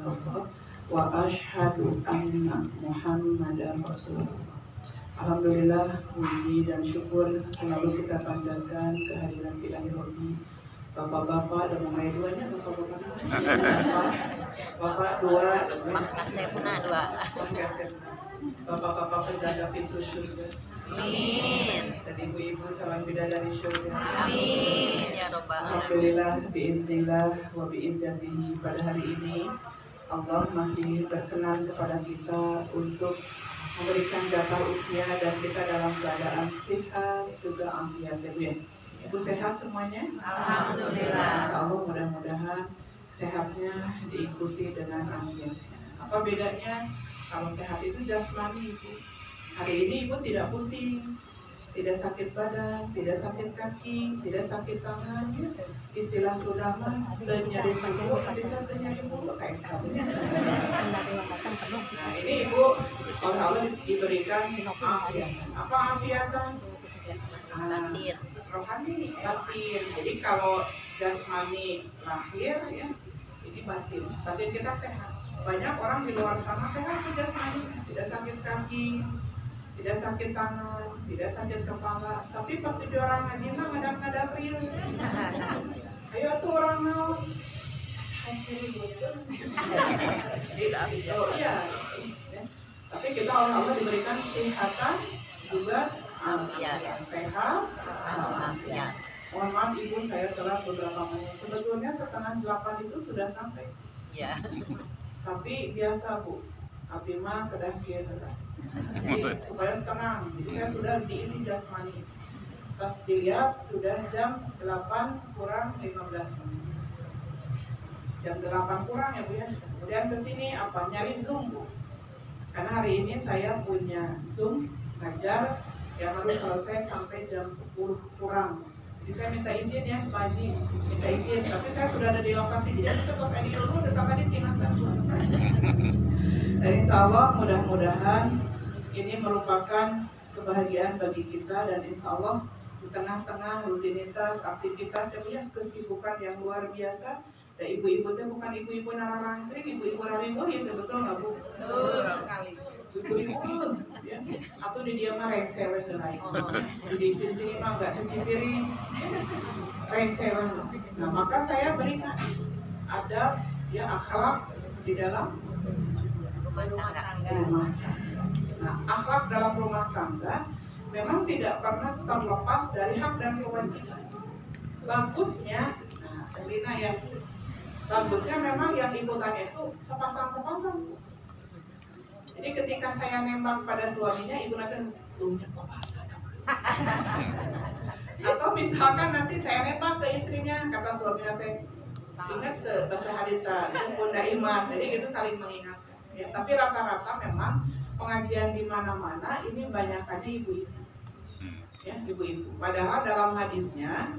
illallah wa asyhadu anna Muhammadar Rasulullah. Alhamdulillah, puji dan syukur selalu kita panjatkan kehadiran ilahi Rabbi, bapak-bapak dan mulai duanya, bapak-bapak bapak dua, Kasepna dua. bapak-bapak penjaga pintu surga. Amin. Dan ibu-ibu calon bidadari surga. Amin ya robbal alamin. Alhamdulillah, biiznillah wa biizzatihi, pada hari ini Allah masih berkenan kepada kita untuk memberikan data usia dan kita dalam keadaan sehat juga afiat ya. Ibu sehat semuanya? Alhamdulillah. Insya Allah mudah-mudahan sehatnya diikuti dengan afiat. Apa bedanya? Kalau sehat itu jasmani Ibu. Hari ini Ibu tidak pusing, tidak sakit badan, tidak sakit kaki, tidak sakit tangan. Istilah Sundama, nyari sumbu, kita nyari bulu kayak kamu. Nah ini Ibu, oleh Allah diberikan afiat. Apa afiatan? Batin. Rohani, batin. Jadi kalau jasmani lahir ya, ini batin. Batin kita sehat. Banyak orang di luar sana sehat jasmani, tidak sakit kaki, tidak sakit tangan, tidak sakit kepala, tapi pas jadi orang ngaji mah ngadap-ngadap rieu. Ayo tuh orang mau tidak gitu ya. Tapi kita Allah diberikan kesehatan juga sehat. Ya. Mohon maaf Ibu, saya telat beberapa menit. Sebetulnya 7:30 itu sudah sampai. Ya. Tapi biasa Bu, abdi mah kedah kieu heula. Jadi supaya tenang, jadi saya sudah diisi jasmani. Pas dilihat sudah jam 8 kurang 15 menit. Jam 8 kurang ya Bu ya. Kemudian ke sini apa? Nyari Zoom Bu. Karena hari ini saya punya Zoom ngajar yang harus selesai sampai jam 10 kurang. Jadi saya minta izin ya Pak Haji, minta izin. Tapi saya sudah ada di lokasi, jadi kita pas ini dulu tetap di Cimacan. Dan insya Allah mudah-mudahan ini merupakan kebahagiaan bagi kita dan insya Allah di tengah-tengah rutinitas aktivitas yang punya kesibukan yang luar biasa. Dan ibu-ibu itu bukan ibu-ibu nararangkring, ibu-ibu raribu ya betul nggak Bu? Betul sekali. Ibu-ibu ya, atau di dia mah rengsel lain. Di sini mah nggak cuci piring, rengsel. Nah maka saya berikan ada ya akhlak di dalam Rumah tangga. rumah. Nah, akhlak dalam rumah tangga memang tidak pernah terlepas dari hak dan kewajiban. Bagusnya, nah, Lina yang bagusnya memang yang ibu tanya itu sepasang-sepasang. Jadi ketika saya nembak pada suaminya, ibu nanti tunggu apa? Atau misalkan nanti saya nembak ke istrinya, kata suaminya teh ingat ke bahasa hadita, Bunda Imas, jadi itu saling mengingatkan. Ya, tapi rata-rata memang pengajian di mana-mana ini banyakannya ibu-ibu, ya ibu-ibu. Padahal dalam hadisnya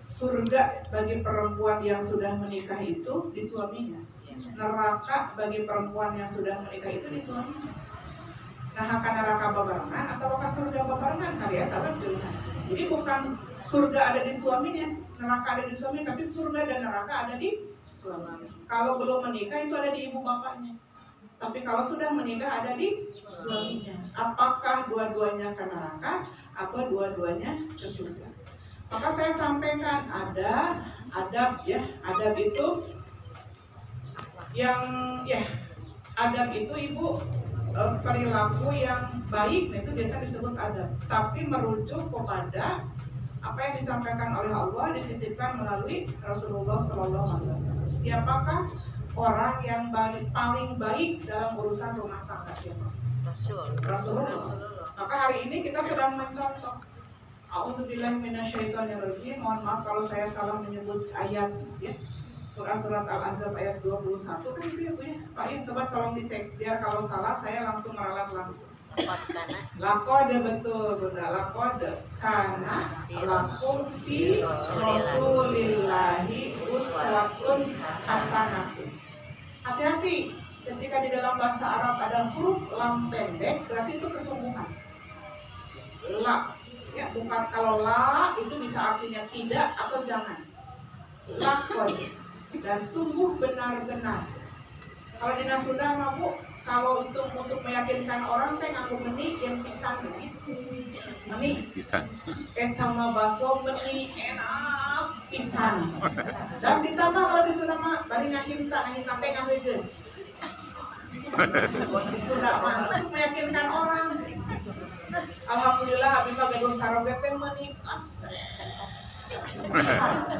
surga bagi perempuan yang sudah menikah itu di suaminya, neraka bagi perempuan yang sudah menikah itu di suaminya. Nah, akan neraka babarengan atau apakah surga babarengan kali ya? Jadi bukan surga ada di suaminya, neraka ada di suaminya, tapi surga dan neraka ada di suaminya. Kalau belum menikah itu ada di ibu bapaknya. Tapi kalau sudah menikah ada di suaminya. Apakah dua-duanya ke neraka atau dua-duanya ke surga? Maka saya sampaikan ada adab ya, adab itu yang ya adab itu Ibu perilaku yang baik, itu biasa disebut adab. Tapi merujuk kepada apa yang disampaikan oleh Allah dititipkan melalui Rasulullah SAW. Siapakah orang yang paling baik dalam urusan rumah tangga? Rasulullah. Maka hari ini kita sedang mencontoh. A'udzubillahi minasyaitonirrajim. Mohon maaf kalau saya salah menyebut ayat ya. Quran surat Al-Ahzab ayat 21 kan itu ya Bu ya. Pak ya, coba tolong dicek biar kalau salah saya langsung meralat langsung. Laqad betul Bunda, laqad kana lakum fi Rasulillahi uswatun hasanatun. Hati-hati ketika di dalam bahasa Arab ada huruf lam pendek, berarti itu kesungguhan. La, ya bukan kalau la itu bisa artinya tidak atau jangan. Laqad dan sungguh benar-benar Kalau di Sunda mah Bu, kalau itu untuk meyakinkan orang teh ngaku meni yang pisang gitu. Meni Pisang. eta mah baso meni enak pisan. Dan ditambah kalau di Sunda mah bari ngahinta teh ngaheujeun. Di Sunda mah untuk meyakinkan orang. Alhamdulillah habis gaduh saroge teh meni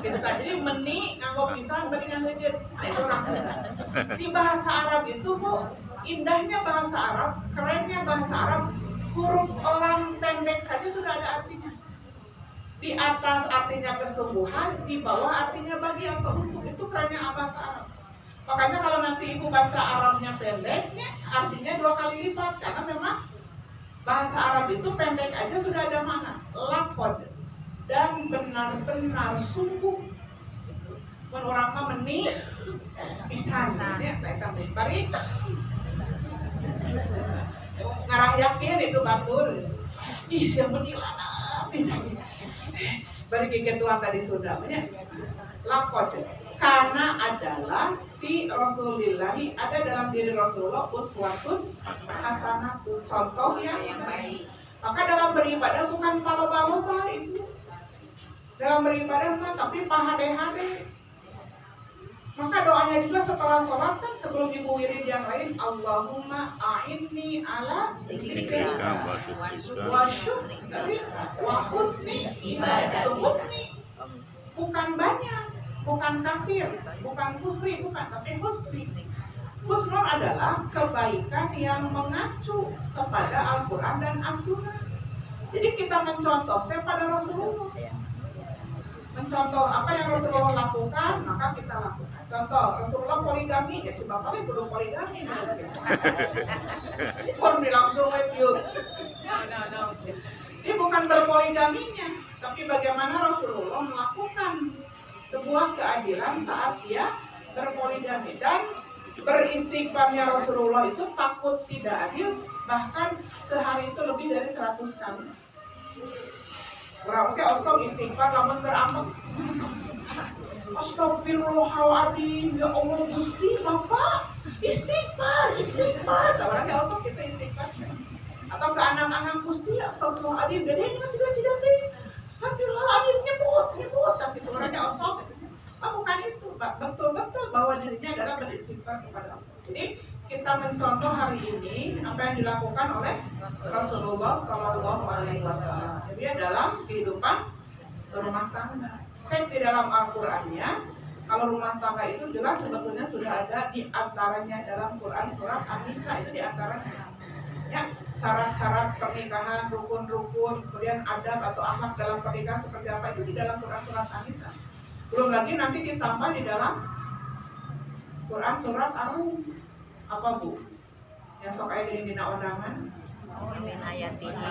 gitu kan. Jadi meni nganggo pisang bari ngaheujeun. Itu orang Sunda. Di bahasa Arab itu Bu, indahnya bahasa Arab, kerennya bahasa Arab, huruf orang pendek saja sudah ada artinya. Di atas artinya kesungguhan, di bawah artinya bagi atau untuk. Itu kerennya bahasa Arab. Makanya kalau nanti ibu baca Arabnya pendeknya, artinya 2 kali lipat. Karena memang bahasa Arab itu pendek aja sudah ada mana. Lakod. Dan benar-benar sungguh. Menurut mah meni pisan ya, mereka bari ngarah yakin itu batur. Ih, siapa meni lana pisan. Bari keketuan tadi sudah ya. Lakod. Karena adalah fi Rasulillahi, ada dalam diri Rasulullah uswatun hasanah, contoh yang baik. Maka dalam beribadah bukan palo-palo Pak Ibu. Dalam beribadah mah tapi pahade-hade. Maka doanya juga setelah sholat kan sebelum ibu wirid yang lain, Allahumma a'inni ala dzikrika wa syukrika wa husni ibadatik. Husni bukan banyak, bukan kasir, bukan kusri, bukan, tapi husni. Husnul adalah kebaikan yang mengacu kepada Al-Quran dan As-Sunnah. Jadi kita mencontoh pada Rasulullah. Mencontoh apa yang Rasulullah lakukan, maka kita lakukan. Contoh, Rasulullah poligami, ya si bapaknya belum poligami. Pun langsung review. Ini bukan berpoligaminya, tapi bagaimana Rasulullah melakukan sebuah keadilan saat dia berpoligami. Dan beristighfarnya Rasulullah itu takut tidak adil, bahkan sehari itu lebih dari 100 kali. Berarti astag istighfar lamun beramal. Astagfirullahaladzim, ya Allah Gusti Bapak, istighfar. Berarti astag kita istighfar. Atau ke anak-anak Gusti, astagfirullahaladzim, jadi ini kan cida-cida teh. Astagfirullahaladzim, nyebut, tapi itu berarti astag. Bukan itu, Pak. Betul-betul bahwa dirinya adalah beristighfar kepada Allah. Jadi kita mencontoh hari ini apa yang dilakukan oleh Rasulullah SAW. Jadi dalam kehidupan rumah tangga. Cek di dalam Al-Qur'annya, kalau rumah tangga itu jelas sebetulnya sudah ada di antaranya dalam Quran surat An-Nisa, itu di antaranya. Ya, syarat-syarat pernikahan, rukun-rukun, kemudian adab atau akhlak dalam pernikahan seperti apa itu di dalam Quran surat An-Nisa. Belum lagi nanti ditambah di dalam Quran surat Ar-Rum. Apa Bu? Yang sok aya di dina undangan. Min ayatihi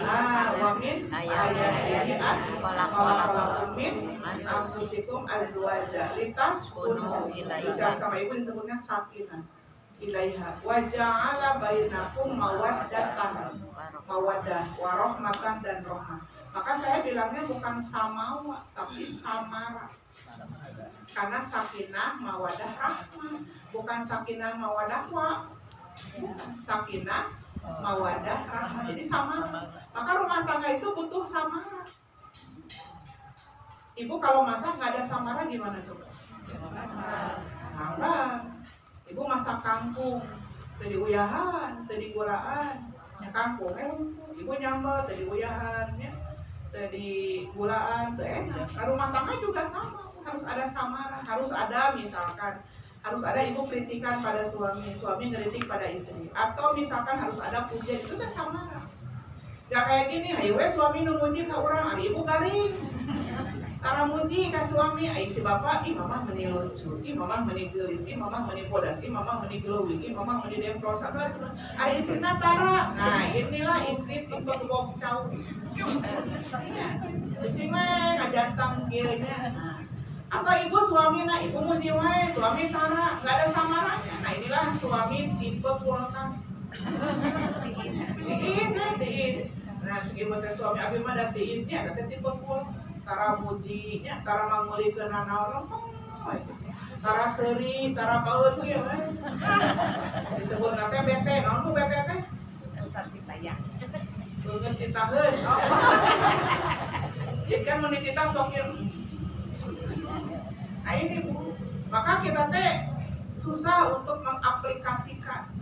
Wa min ayatihi khalaqakum min anfusikum azwaja litaskunu ilaiha. Sama ibu disebutnya sakinah ilaiha. Wa ja'ala bainakum mawaddatan. Mawaddah, warahmatan dan rahmah. Maka saya bilangnya bukan samawa tapi samara. Karena sakinah mawadah rahmah, bukan sakinah mawadah wa. Sakinah mawadah rahmah. Jadi sama. Maka rumah tangga itu butuh samara. Ibu kalau masak nggak ada samara gimana coba? Ngambang. Ibu masak kangkung, tadi uyahan, tadi guraan, ya kangkung, ibu nyambel, tadi uyahan, ya, tadi gulaan, tuh enak. Nah, rumah tangga juga sama. Harus ada samara, harus ada misalkan harus ada ibu kritikan pada suami ngeritik pada istri, atau misalkan harus ada pujian, itu kan samara. Gak kayak gini, ayo suami numuji ke orang, ari ibu garing tara muji ke suami, ay si bapak, ih mamah meni lucu, ih mamah meni gelis, ih mamah meni podas, ih mamah meni glowing, ih mamah meni demprol, satu ada istrinya tara. Nah inilah istri tipe bok cau cuci mah ngajantang gilnya. Atau ibu suami, nah ibu muji wae, suami tara, nggak ada samaranya. Nah inilah suami tipe kulkas. Tiis. Nah segi teh suami abi mah da tiisnya, ada tipe kulkas. Tara mujinya, tara mangulikeun nanaon, tara seuri, tara paeut ge we. ibu nanti bete, naon ku bete teh? Beungeut citaheun. Jadi kan mun kita sok nah ini Bu, maka kita teh susah untuk mengaplikasikan.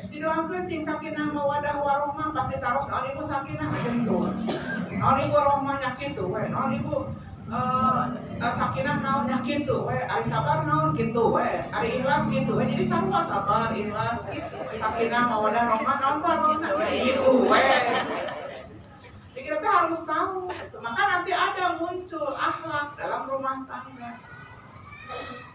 Didoakeun cing sakinah mawadah warohmah pasti taros naon ibu sakinah gitu. Naon ibu rohmah nya kitu we, naon ibu sakinah naon nya kitu we, ari sabar naon kitu we, ari ikhlas kitu we. Jadi sarua sabar, ikhlas, sakinah mawadah warohmah naon ku artosna gitu we. Jadi kita harus tahu, maka nanti ada muncul akhlak dalam rumah tangga.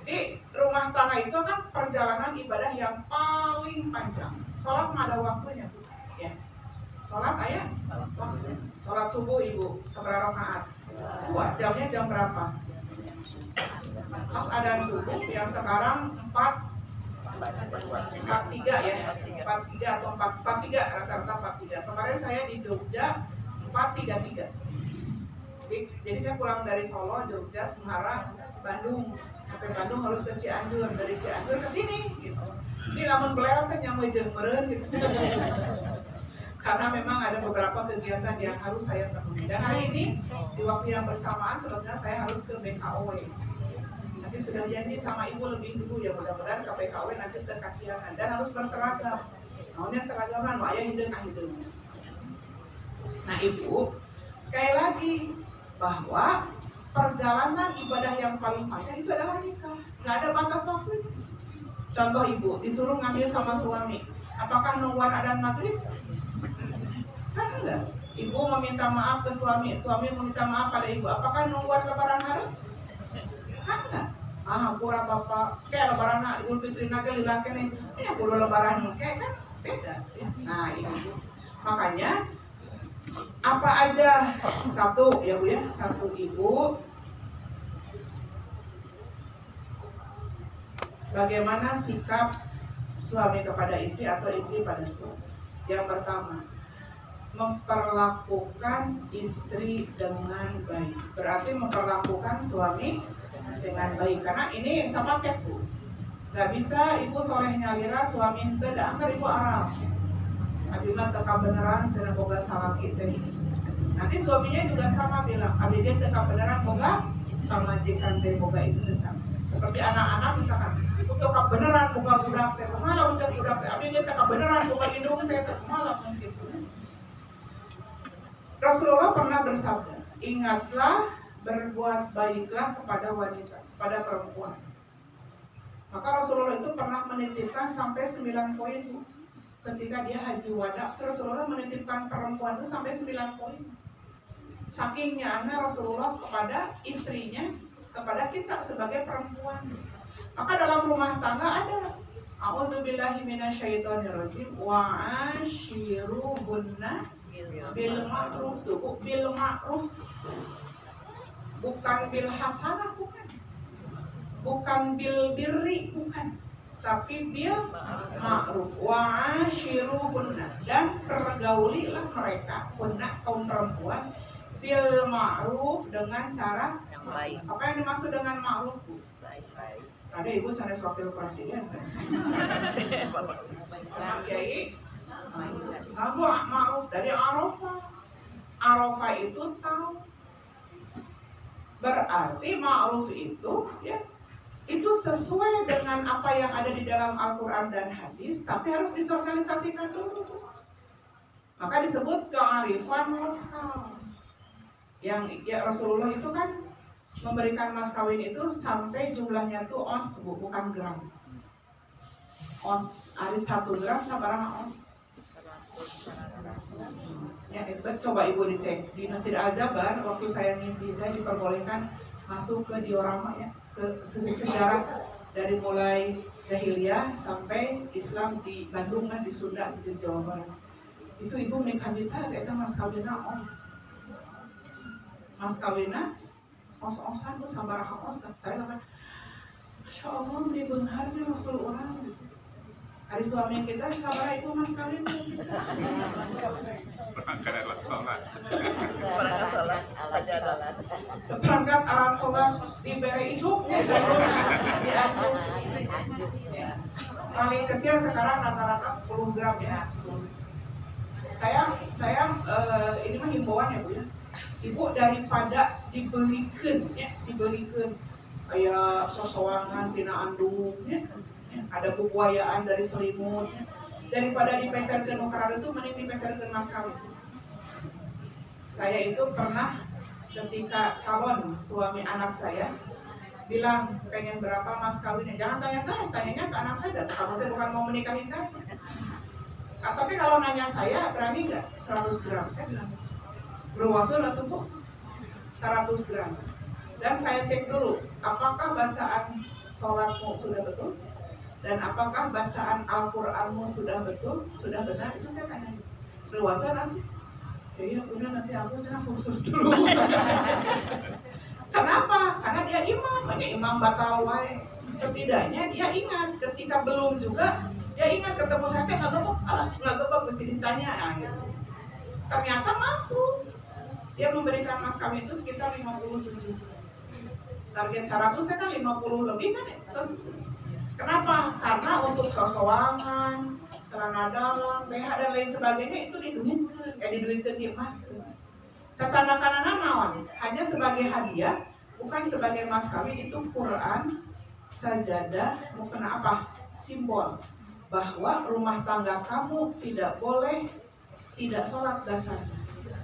Di rumah tangga itu kan perjalanan ibadah yang paling panjang. Sholat ada waktunya, Bu. Ya. Sholat ayah, waktunya. Sholat subuh ibu, seberapa rakaat? 2. Jamnya jam berapa? Pas adzan subuh yang sekarang 4:43 ya, 4:3 atau 4:43 rata-rata 4:3. Kemarin saya di Jogja 4:33. Jadi saya pulang dari Solo, Jogja, Semarang, Bandung. Sampai Bandung harus ke Cianjur, dari Cianjur ke sini gitu. Ini lamun belel teh nyampe jeung meureun gitu. Karena memang ada beberapa kegiatan yang harus saya penuhi. Dan hari ini di waktu yang bersamaan sebetulnya saya harus ke BKW. Nanti sudah janji sama ibu lebih dulu ya, mudah-mudahan ke BKW nanti terkasihangan dan harus berseragam. Maunya seragaman, aya hideung ka hideung. Nah ibu, sekali lagi bahwa perjalanan ibadah yang paling panjang itu adalah nikah. Nggak ada batas waktu. Contoh ibu, disuruh ngambil sama suami. Apakah nungguan adzan maghrib? Kan enggak. Ibu meminta maaf ke suami, suami meminta maaf pada ibu. Apakah nungguan lebaran hari? Kan enggak. Pura bapak, kayak lebaran Idul Fitri naga lilake nih. Ya kudu lebaran kayak kan beda. Nah ini. Makanya apa aja satu ya Bu ya, satu ibu bagaimana sikap suami kepada istri atau istri pada suami. Yang pertama, memperlakukan istri dengan baik. Berarti memperlakukan suami dengan baik. Karena ini sama paket Bu. Gak bisa ibu soleh nyalira suami teu da angker ibu Arab. Abi mah teka beneran cenah boga salah kita. Nanti suaminya juga sama bilang, abi dia teka beneran boga pamajikan teh boga istri sama. Seperti anak-anak misalkan, ibu teka beneran boga budak teh, malah ucap budak teh, abi dia teka beneran boga indung teh, malah mungkin. Rasulullah pernah bersabda, ingatlah berbuat baiklah kepada wanita, kepada perempuan. Maka Rasulullah itu pernah menitipkan sampai 9 poin Bu. Ketika dia haji wada, Rasulullah menitipkan perempuan itu sampai 9 poin. Sakingnya Rasulullah kepada istrinya, kepada kita sebagai perempuan. Maka dalam rumah tangga ada a'udzubillahi minasyaitonirrajim wa ashiruhunna bil ma'ruf tuh, bil ma'ruf. Bukan bil hasanah, bukan bil birri, bukan. Tapi bil ma'ruf wa ashiruhunna, dan pergaulilah mereka punna kaum perempuan bil ma'ruf, dengan cara yang baik. Apa yang dimaksud dengan ma'ruf? Baik. Ada ibu sanes wakil presiden kan? Pak Kiai Abu ma'ruf dari Arafah. Arafah itu tahu. Berarti ma'ruf itu ya, itu sesuai dengan apa yang ada di dalam Al-Quran dan hadis, tapi harus disosialisasikan dulu. Maka disebut kearifan lokal. Yang ya, Rasulullah itu kan memberikan mas kawin itu sampai jumlahnya tuh ons, bukan gram. Ons, hari 1 gram sabarang ons. Ya, coba ibu dicek di Masjid Al-Jabar waktu saya ngisi, saya diperbolehkan masuk ke diorama ya, ke sejarah dari mulai jahiliyah sampai Islam di Bandung kan, di Sunda, di Jawa Barat. Itu ibu nikah kita kayak mas kawinna os. Mas kawinna os-osan tuh sama os kan saya sama. Masya Allah di beunghar Rasul orang. Hari suami kita sabar itu mas kawin. Seperangkat alat sholat diberi isuk diatur. paling kecil sekarang rata-rata 10 gram ya. Saya ini mah himbauan ya Bu ya. Ibu daripada dibelikan kayak sosowangan tina andung ya. Ada bubuayaan dari selimut ya. Daripada dipeserkeun nu karana itu mending dipeserkeun mas kawin. Saya itu pernah ketika calon suami anak saya bilang pengen berapa mas kawinnya, jangan tanya saya, tanyanya ke anak saya, dan kamu bukan mau menikahi saya. Tapi kalau nanya saya, berani nggak 100 gram? Saya bilang, berwasul atau bu 100 gram. Dan saya cek dulu, apakah bacaan sholatmu sudah betul? Dan apakah bacaan Al-Quranmu sudah betul? Sudah benar? Itu saya tanya. Berwasul nanti? Ya sudah, nanti aku jangan khusus dulu. Kenapa? Karena dia imam, banyak imam batal wae. Setidaknya dia ingat, ketika belum juga dia ingat ketemu saya nggak gebok, alas nggak gebok mesti ditanya. Gitu. Ternyata mampu. Dia memberikan mas kawin itu sekitar 57. Target 100 saya kan 50 lebih kan ya. Terus kenapa? Karena untuk sosowangan, celana dalam, BH dan lain sebagainya itu diduitkan di emas. Cacana kanan naon, hanya sebagai hadiah, bukan sebagai mas kawin. Itu Quran, sajadah, mau kena apa? Simbol bahwa rumah tangga kamu tidak boleh tidak sholat dasarnya.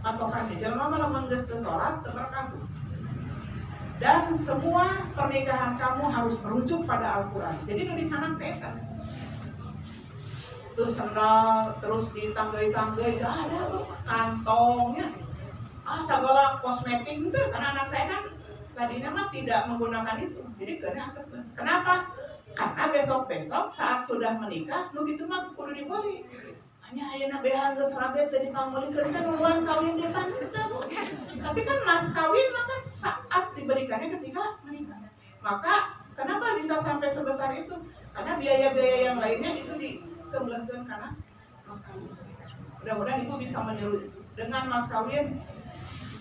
Patokannya, jangan lamun geus teu sholat terberkah. Dan semua pernikahan kamu harus merujuk pada Al-Quran. Jadi nu di sana teh itu sendal terus ditanggai-tanggai, gak ada kantongnya. Segala kosmetik itu, karena anak saya kan tadinya mah tidak menggunakan itu. Jadi kenapa? Karena besok-besok saat sudah menikah, nu gitu mah kudu dibeli. Hanya ayeuna beha geus rabet teh dipamulikeun kan nuruan kawin di panteu. Tapi kan mas kawin mah kan saat diberikannya ketika menikah. Maka kenapa bisa sampai sebesar itu? Karena biaya-biaya yang lainnya itu disebelahkeun karena mas kawin. Mudah-mudahan itu bisa meniru dengan mas kawin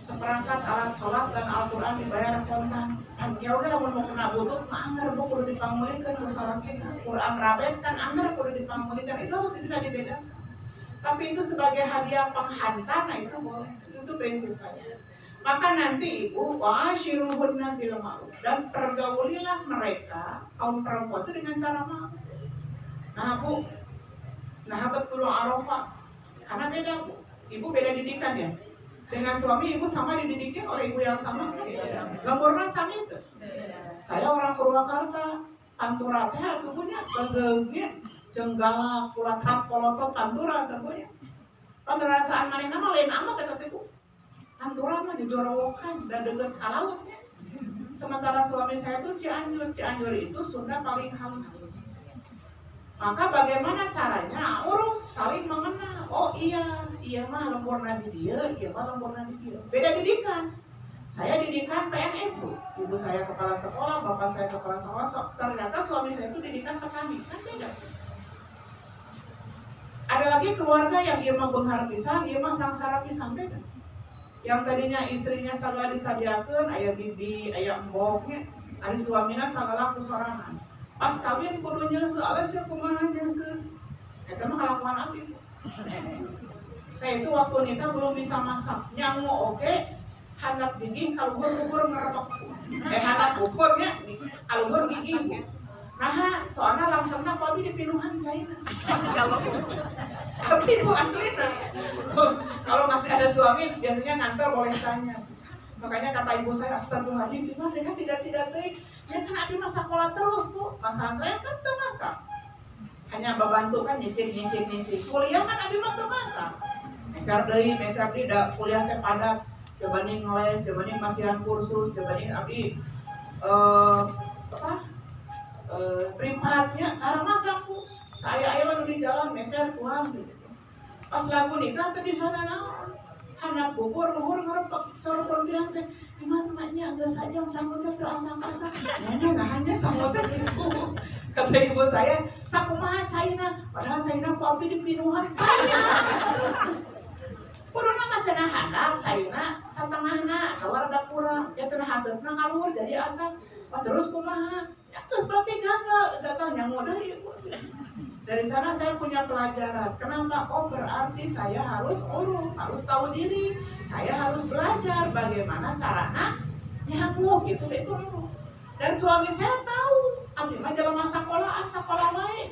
seperangkat alat sholat dan Al-Quran dibayar kontan. Ya udah lamun mau kena butut, anggar bu kudu dipamulikeun ku salakin. Quran rabet kan anggar kudu dipamulikeun, itu harus bisa dibedakan. Tapi itu sebagai hadiah penghantar, nah itu boleh. Itu prinsip saya. Maka nanti ibu washiruhunna bil ma'ruf, dan pergaulilah mereka kaum perempuan itu dengan cara ma'ruf. Nah bu, nah betul Arafah, karena beda bu. Ibu beda didikan ya. Dengan suami ibu sama dididiknya oleh ibu yang sama. Gambarnya sama itu. Saya orang Purwakarta, Pantura teh tubuhnya tegegnya jenggalak, pulatak, polotot, Pantura tubuhnya. Penderasaan manehna mah lain ama kata teh Bu. Pantura mah di Jorowokan dan dekat ka lautnya. Sementara suami saya tuh Cianjur. Cianjur itu Sunda paling halus. Maka bagaimana caranya? Uruf saling mengenal. Oh iya mah lembur nabi dia, iya mah lembur nabi dia. Beda didikan. Saya didikan PNS Bu. Ibu saya kepala sekolah, bapak saya kepala sekolah. Ternyata suami saya itu didikan petani. Kan beda. Ada lagi keluarga yang iya mah beunghar pisan, iya mah sangsara pisan, beda. Yang tadinya istrinya sagala disadiakeun, aya bibi, aya emboknya, ari suamina sagala kusorangan. Pas kawin kudu nyeuseut, alesnya kumaha nyeuseut. Eta mah kalakuan abdi. Saya itu waktu nikah belum bisa masak. Nyangu oke, handap gigi kaluhur ngerebek. Handap ukurnya kaluhur gigi. Nah, soalnya langsungnya kopi di pinuhan China. Tapi itu aslinya. Kalau masih ada suami, biasanya ngantor boleh tanya. Makanya kata ibu saya, astagfirullahaladzim, mas mereka cidat-cidat deh. Ya kan abdi masak pola terus Bu. Mas Andre kan tuh masak. Hanya membantu kan nyisik. Kuliah kan abdi mah tuh masak. Meser deui da kuliah teh padat. Dibanding ngeles, dibanding masihan kursus, dibanding abdi privatnya arah masak Bu. Saya aya di jalan meser tuang gitu. Pas lagu nikah teh di sana naon? Handap bubur luhur ngerebek salepon biang teh. Mas maknya agak sajam sambutnya teu asam-asam. Nah hanya sambutnya gitu. Kata ibu saya, sakumaha China, padahal China ku abdi di pinuhan banyak. Kuduna mah cenah handap China satengahna, kawar da kurang. Ya cenah haseupna kaluhur jadi asam. Oh terus kumaha? Ya terus berarti gagal nyamuk dari ibu. Dari sana saya punya pelajaran. Kenapa? Oh berarti saya harus harus tahu diri. Saya harus belajar bagaimana caranya nyamuk gitu itu. Dan suami saya tahu, abdi mah jalan sekolah wae.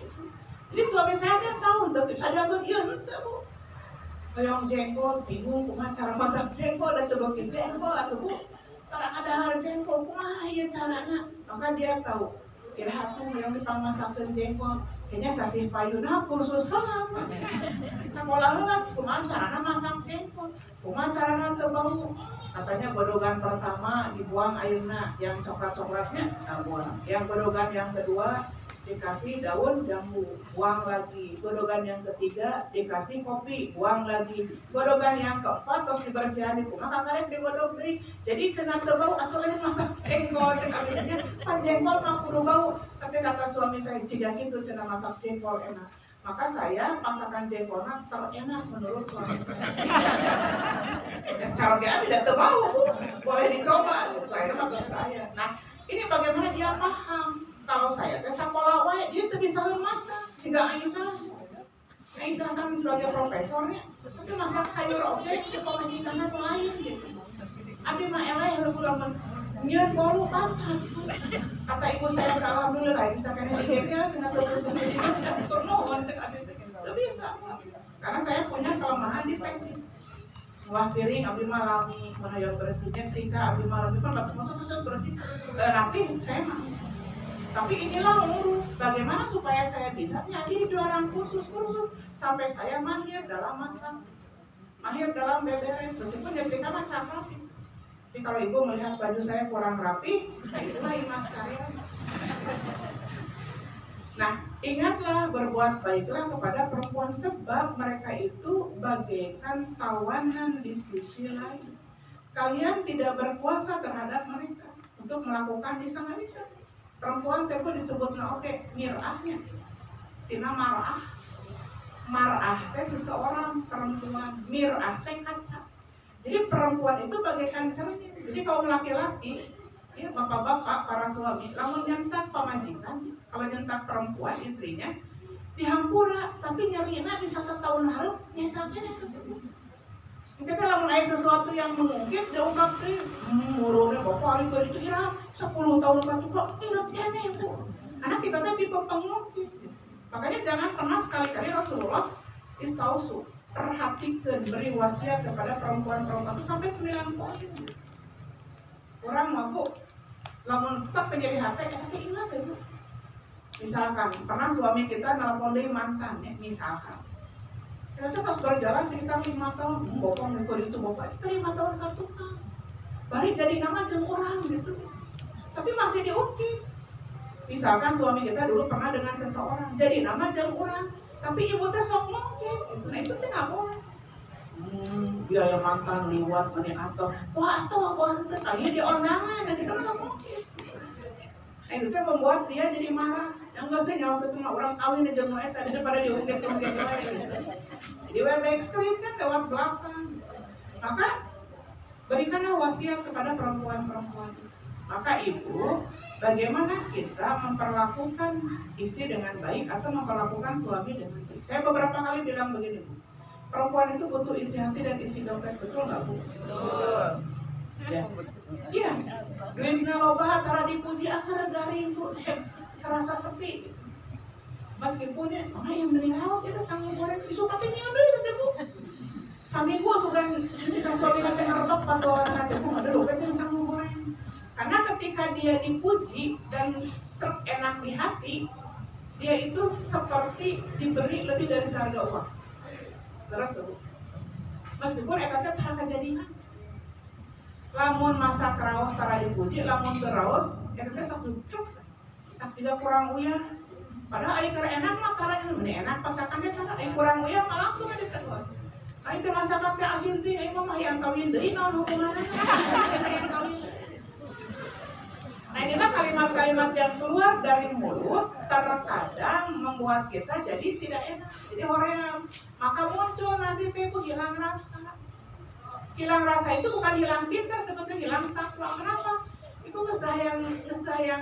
Jadi suami saya kan tahu, tapi saya tuh iya henteu Bu. Kayak jengkol, bingung kumaha cara masak jengkol dan tuh jengkol atuh Bu. Karena ada hal jengkol, kumaha ieu carana? Maka dia tahu. Kira hatu yang kita masakkeun jengkol, kayaknya sasih payuna kursus heula. Sakola heula kumaha carana masak jengkol, kumaha carana teu bau. Katanya godogan pertama dibuang airnya, yang coklat-coklatnya buang. Yang godogan yang kedua dikasih daun jambu, buang lagi. Godogan yang ketiga dikasih kopi, buang lagi. Godogan yang keempat terus dibersihan di rumah kakarek digodog deui. Jadi cenah teu bau atuh lain masak jengkol cek abdinya. Pan jengkol mah kudu bau, tapi kata suami saya ciga kitu cenah masak jengkol enak. Maka saya masakan jengkolnya terenak menurut suami saya. Cara dia tidak tahu, boleh dicoba supaya maksud saya. Nah, ini bagaimana dia paham kalau saya teh sakola wae dia tuh bisa masak, tidak Aisyah. Aisyah kan sebagai profesornya, tapi masak sayur oke itu pemajikannya lain gitu. Abi mah eleh lamun nyeun bolu pantat. Kata ibu saya alhamdulillah bisa kena digeger cenah teu jadi sudah turun cek abi teu bisa. Karena saya punya kelemahan di teknis. Wah piring abdi mah lami, menayang bersihnya trika abdi mah lami kan maksud bersih rapi saya mah. Tapi inilah umur bagaimana supaya saya bisa jadi juara kursus sampai saya mahir dalam masak, mahir dalam beberes meskipun nyetrika mah rapi. Tapi kalau ibu melihat baju saya kurang rapi, nah itulah imas karya. Nah, ingatlah berbuat baiklah kepada perempuan sebab mereka itu bagaikan tawanan di sisi lain. Kalian tidak berkuasa terhadap mereka untuk melakukan lisan-lisan. Perempuan itu disebut mir'ahnya. Tina mar'ah. Mar'ah teh seseorang perempuan, mir'ah teh kaca. Jadi perempuan itu bagaikan cermin. Jadi kalau laki-laki, ya bapak-bapak, para suami, lamun nyentak pamajikan, kalau nyentak perempuan istrinya, dihampura, tapi nyerina bisa setahun harap, nyesaknya itu. Kita lamun aya sesuatu yang mengungkit, diungkapkan, mururnya bapak itu dikira 10 tahun kok ingat kene Bu. Karena kita teh tipe pengungkit. Makanya jangan pernah sekali-kali Rasulullah istausu. Perhatikan, beri wasiat kepada perempuan-perempuan itu sampai 9 poin. Orang mabuk, lamun tetap menjadi hati, kita ingat ya Bu. Misalkan, pernah suami kita nelpon dari mantan, ya, misalkan. Kita terus berjalan sekitar 5 tahun, bokong ngukur itu bapak, kita 5 tahun katukan. Bari jadi nama jeung orang gitu. Tapi masih diungkit. Misalkan suami kita dulu pernah dengan seseorang, jadi nama jeung orang. Tapi ibu teh sok ngungkit, nah itu teh nggak boleh. Dia yang mantan liwat mana atau wah teh ayo di undangan, dan kita sok ngungkit. Nah itu teh membuat dia jadi marah. Yang nggak sih nyawa itu mah orang kawin aja mau eta daripada diungkit-ungkit lain. Jadi web ekstrim kan lewat belakang. Maka berikanlah wasiat kepada perempuan-perempuan. Maka ibu, bagaimana kita memperlakukan istri dengan baik atau memperlakukan suami dengan baik? Saya beberapa kali bilang begini, Bu. Perempuan itu butuh isi hati dan isi dompet, betul nggak Bu? Betul. Ya. Iya. Duitnya loba tara dipuji akhir garing Bu, serasa sepi. Meskipun ya, mana yang beli haus itu sanggup goreng, isu katanya ada itu Bu. Sami Bu sudah kita suami nanti ngarep pandoan nanti Bu ada dompet yang sanggup goreng. Karena ketika dia dipuji dan enak di hati, dia itu seperti diberi lebih dari seharga uang. Terus tuh, meskipun ekatnya telah kejadian. Lamun masak raos tara dipuji, lamun beraos, ekatnya sok lucu, sak juga kurang uyah. Padahal air enak mah karena ini enak pasakannya karena air kurang uyah mah langsung aja ditegur. Air masakan teh asin teh, air mah yang kawin deui naon hubunganna? Yang kawin. Nah inilah kalimat-kalimat yang keluar dari mulut terkadang membuat kita jadi tidak enak, jadi hoream. Maka muncul nanti itu hilang rasa. Hilang rasa itu bukan hilang cinta, sebetulnya hilang takwa. Kenapa? itu geus yang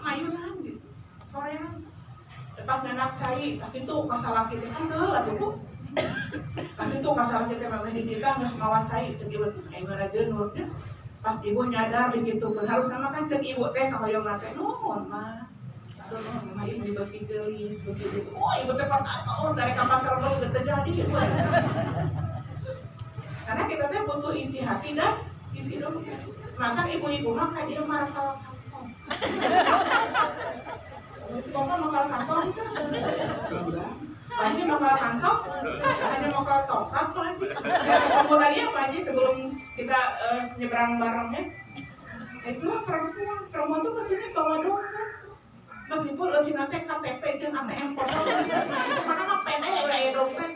mayunan gitu. Sorean pas nenak cai, tapi tuh kasalaki teh kan teu atuh Bu. Tapi tuh kasalaki teh mah di kita geus mawa cai cek ieu aing jeunurnya. Pas ibu nyadar begitu pun harus sama kan cek ibu teh kahoyong teh nuhun mah. Mah ibu dibeki geulis begitu. Oh ibu teh patatoh dari ka pasar baru teu jadi ibu. Karena kita teh butuh isi hati dan isi dompet. Maka ibu-ibu mah ka dieu marah kantong. Bapak makal kantong kan? Panji makal kantong, hanya makal tongkat Panji. Kamu tadi apa Panji sebelum kita nyebrang barengnya? Itulah perempuan tuh kesini bawa dompet. Meskipun sini teh KTP jeung ATM kosong, mana mah pede ya dompet.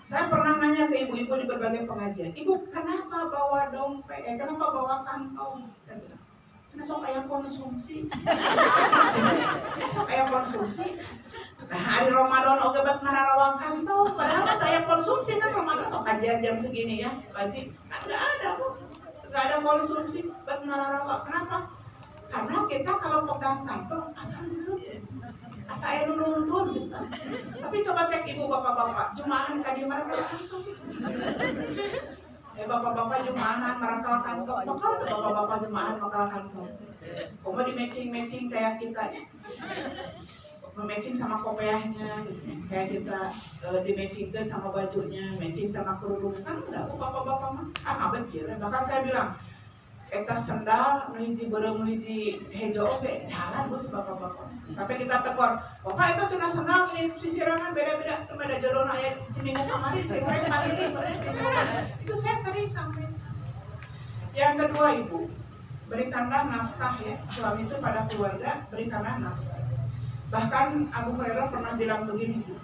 Saya pernah nanya ke ibu-ibu di berbagai pengajian, ibu kenapa bawa dompet? Kenapa bawa kantong? Saya bilang, karena sok aya konsumsi. Ya sok aya konsumsi. Nah hari Ramadan oke bet ngararawang kantong, padahal saya konsumsi kan Ramadan sok kajian jam segini ya, Baji. Kan nggak ada Bu, nggak ada konsumsi bet ngararawang. Kenapa? Karena kita kalau pegang kantong asal dulu. Saya dulu nuntun gitu. Tapi coba cek ibu bapak-bapak, jumaahan kadi marang kantong. Bapak-bapak jumaahan marangkal kantong. Bakal tuh bapak-bapak jumaahan marangkal kantong. Kok di matching kayak kita ya. Matching sama kopiahnya gitu. Kayak kita di-matchingkan sama bajunya, matching sama kerudung kan enggak bapak-bapak mah. Becil. Bahkan saya bilang eta sendal nuhiji beureuh nuhiji hejo oke jalan Bu bapak-bapak. Sampai kita tegur, "Bapak itu cuma sendal nih sisirangan beda-beda, beda jodohna aya di minggu kemarin sih mereka pahili." Itu saya sering sampai. Yang kedua Ibu, berikanlah nafkah ya, suami itu pada keluarga berikanlah nafkah. Bahkan Abu Hurairah pernah bilang begini, Bu.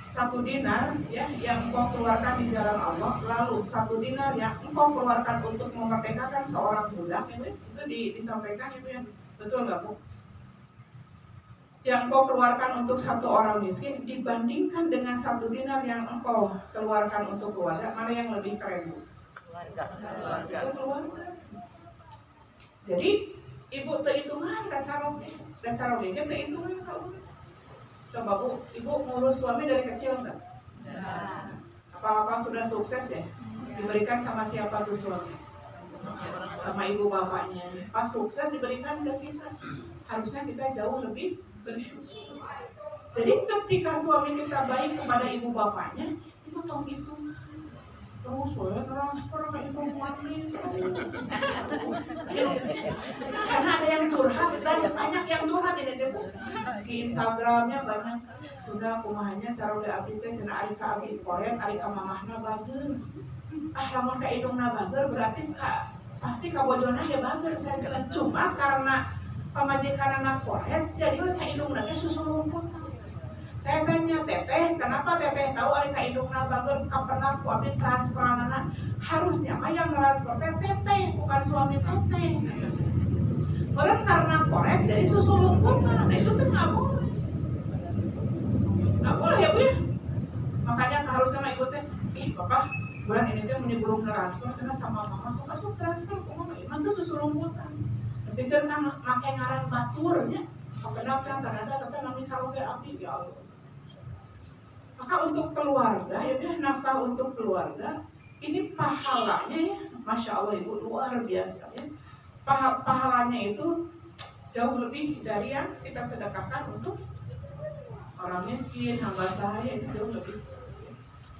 1 dinar ya yang engkau keluarkan di jalan Allah, lalu 1 dinar yang engkau keluarkan untuk memerdekakan seorang budak, itu disampaikan itu ya, betul nggak Bu? Yang engkau keluarkan untuk 1 orang miskin dibandingkan dengan 1 dinar yang engkau keluarkan untuk keluarga, mana yang lebih keren Bu? Keluarga. Jadi ibu terhitungan cara bikin terhitungan kau. Coba Bu, ibu ngurus suami dari kecil enggak? Apa-apa sudah sukses ya? Diberikan sama siapa tuh suami? Sama ibu bapaknya. Pas sukses diberikan ke kita. Harusnya kita jauh lebih bersyukur. Jadi ketika suami kita baik kepada ibu bapaknya, ibu tahu itu. Terus transfer ke ibu mati. Karena ada yang curhat, dan banyak yang curhat ini Bu. Di Instagramnya banyak. Udah kumahannya cara ge abdi teh cenah ari ka abdi koren, ari ka mamahna bager. Lamun ka indungna bager berarti pasti ka bojona ya bager. Saya kira cuma karena pamajikanana koren, jadi ka indungna teh susu rumput. Saya tanya teteh, kenapa teteh tahu ari ka indungna bager kapenah ku abdi transferanana? Harusnya mah yang transfer teteh, bukan suami teteh. Orang karena korek jadi susu lumpur, nah itu tuh nggak boleh ya Bu ya. Makanya harusnya sama ibu teh, Bapak bulan ini teh belum transfer, sana sama mama soalnya tuh transfer, kok mama iman tuh susu lumputan. Tapi kan makai ngaran baturnya, kepenap can ternyata teteh nami caloge api ya Allah. Maka untuk keluarga ya nafkah untuk keluarga ini pahalanya ya, masya Allah Ibu luar biasa ya. Pahalanya itu jauh lebih dari yang kita sedekahkan untuk orang miskin, hamba sahaya, itu jauh lebih.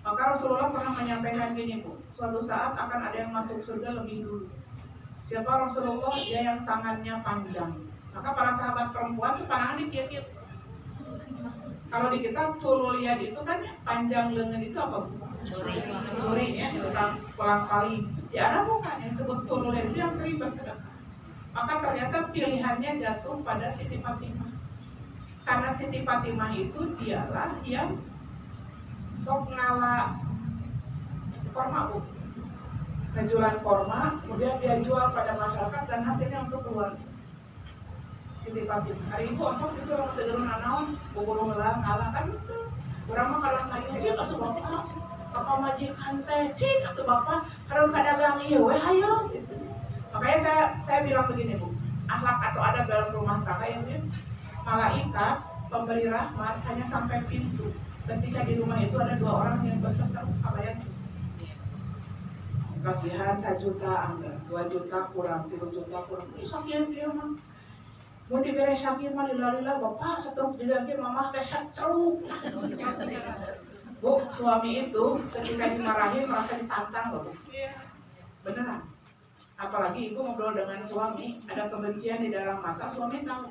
Maka Rasulullah pernah menyampaikan gini Bu, suatu saat akan ada yang masuk surga lebih dulu. Siapa Rasulullah? Dia yang tangannya panjang. Maka para sahabat perempuan itu pandangan dikit-dikit. Kalau di kita tulul yad itu kan panjang lengan itu apa Bu? Curi ya, tukang pulang kali. Ya ada bukan yang sebut tulul yad itu yang sering bersedekah. Maka ternyata pilihannya jatuh pada Siti Fatimah. Karena Siti Fatimah itu dialah yang sok ngala korma Bu. Ngejualan korma, kemudian dia jual pada masyarakat dan hasilnya untuk keluarga. Siti Fatimah. Hari itu sok itu orang tegerun anaon, bubur melang ngalah kan itu. Urang mah kalau kayu cik atuh bapak majikan teh cik atuh bapak kalau kadagang ieu we hayo gitu. Makanya saya bilang begini Bu, akhlak atau adab dalam rumah tangga yang ini, malaikat pemberi rahmat hanya sampai pintu. Ketika di rumah itu ada 2 orang yang berserta pakaian. Kasihan 1 juta anggar, 2 juta kurang, 3 juta kurang. Sakit dia mah. Mau diberes sakit mah lila-lila bapak setruk jadi mama teh setruk. Bu, suami itu ketika dimarahin merasa ditantang loh. Beneran. Apalagi ibu ngobrol dengan suami, ada kebencian di dalam mata, suami tahu.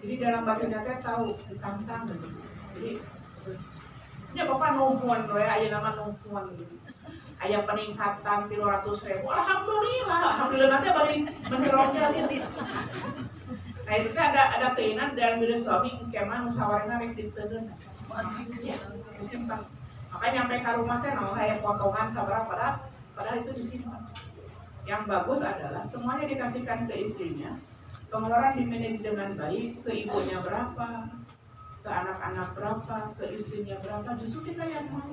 Jadi dalam batinnya teh tahu, ditantang gitu. Jadi ya bapak nuhun loh ya, aja nama nuhun gitu. Aya peningkatan 300.000. Alhamdulillah nanti bari mencerongnya. Nah itu kan ada keinginan dalam diri suami kemana musawarahna rek diteun. Ya, disimpan. Makanya sampai ke rumah teh naon aya potongan sabaraha padahal itu disimpan. Yang bagus adalah semuanya dikasihkan ke istrinya. Pengeluaran dimanage dengan baik, ke ibunya berapa, ke anak-anak berapa, ke istrinya berapa, justru kita yang mau.